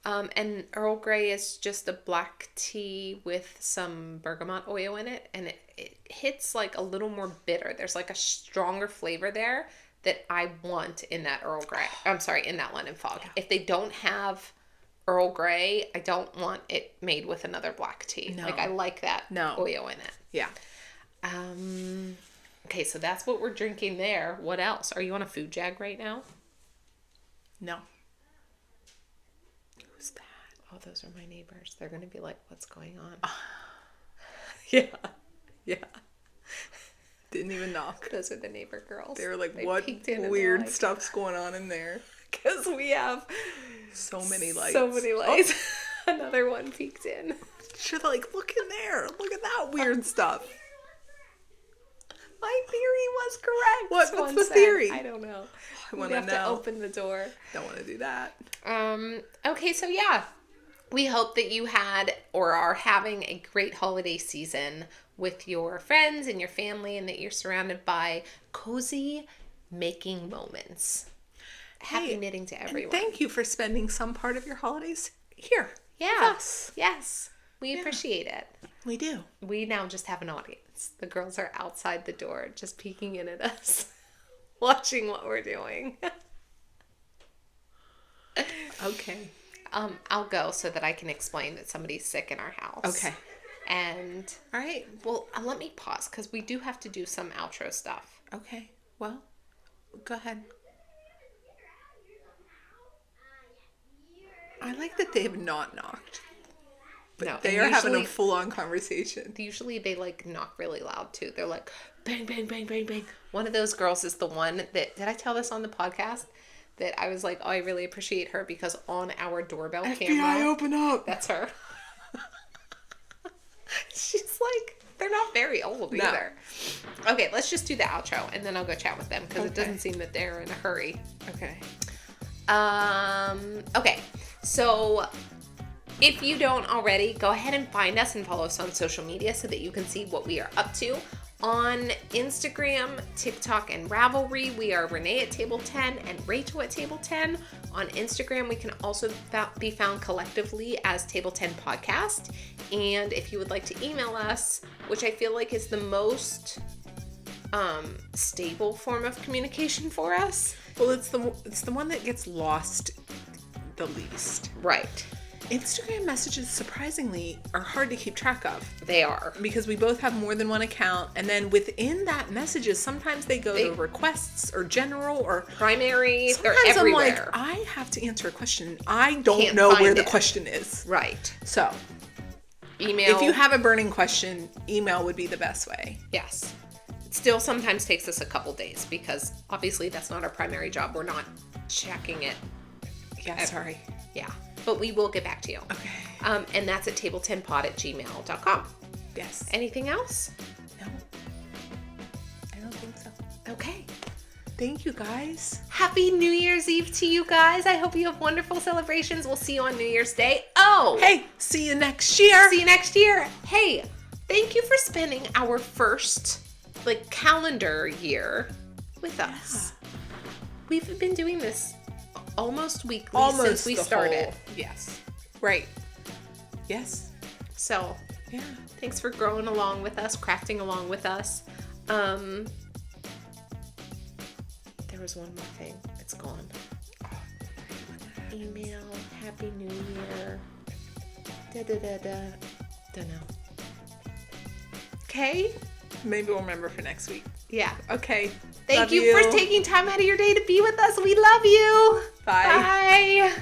And Earl Grey is just a black tea with some bergamot oil in it, and it hits like a little more bitter. There's like a stronger flavor there that I want in that Earl Grey. I'm sorry, in that London fog. Yeah. If they don't have Earl Grey, I don't want it made with another black tea. No. Like I like that oil in it. Yeah. Okay, so that's what we're drinking there. What else? Are you on a food jag right now? No. Who's that? Oh, those are my neighbors. They're going to be like, what's going on? Yeah. Didn't even knock. Those are the neighbor girls. They were like, what weird stuff's going on in there? Because we have so many lights. Oh. Another one peeked in. She's like, look in there. Look at that weird stuff. My theory was correct. What's the theory? I don't know. I want to know. We have to open the door. Don't want to do that. Okay, so yeah. We hope that you had or are having a great holiday season with your friends and your family, and that you're surrounded by cozy making moments. Happy knitting to everyone. Thank you for spending some part of your holidays here. Yeah. With us. Yes. We appreciate it. We do. We now just have an audience. The girls are outside the door just peeking in at us, watching what we're doing. Okay. I'll go so that I can explain that somebody's sick in our house. Okay. And, all right. Well, let me pause because we do have to do some outro stuff. Okay. Well, go ahead. I like that they have not knocked. But no, they are having a full-on conversation. Usually they knock really loud too. They're like, bang, bang, bang, bang, bang. One of those girls is the one that, did I tell this on the podcast? That I was like, oh, I really appreciate her because on our doorbell FBI, camera. open up. That's her. She's like, they're not very old either. Okay, let's just do the outro and then I'll go chat with them because it doesn't seem that they're in a hurry. Okay. Okay, so if you don't already, go ahead and find us and follow us on social media so that you can see what we are up to. On Instagram, TikTok, and Ravelry, we are Renee at Table10 and Rachel at Table10. On Instagram, we can also be found collectively as Table10 Podcast. And if you would like to email us, which I feel like is the most stable form of communication for us. Well, it's the one that gets lost the least. Right. Instagram messages, surprisingly, are hard to keep track of. They are. Because we both have more than one account. And then within that messages, sometimes they go to requests or general or primary. They're everywhere. I'm like, I have to answer a question. I don't know where the question is. Right. So, email. If you have a burning question, email would be the best way. Yes. It still sometimes takes us a couple days because obviously that's not our primary job. We're not checking it. Yeah, sorry. Yeah. But we will get back to you. Okay. And that's at tabletenpod@gmail.com. Yes. Anything else? No. I don't think so. Okay. Thank you, guys. Happy New Year's Eve to you guys. I hope you have wonderful celebrations. We'll see you on New Year's Day. Oh! Hey, see you next year. See you next year. Hey, thank you for spending our first like calendar year with us. We've been doing this almost weekly since we started. Yes. Right. Yes. So, yeah. Thanks for growing along with us, crafting along with us. There was one more thing. It's gone. Email, Happy New Year. Don't know. Okay? Maybe we'll remember for next week. Yeah. Okay. Thank you for taking time out of your day to be with us. We love you. Bye. Bye.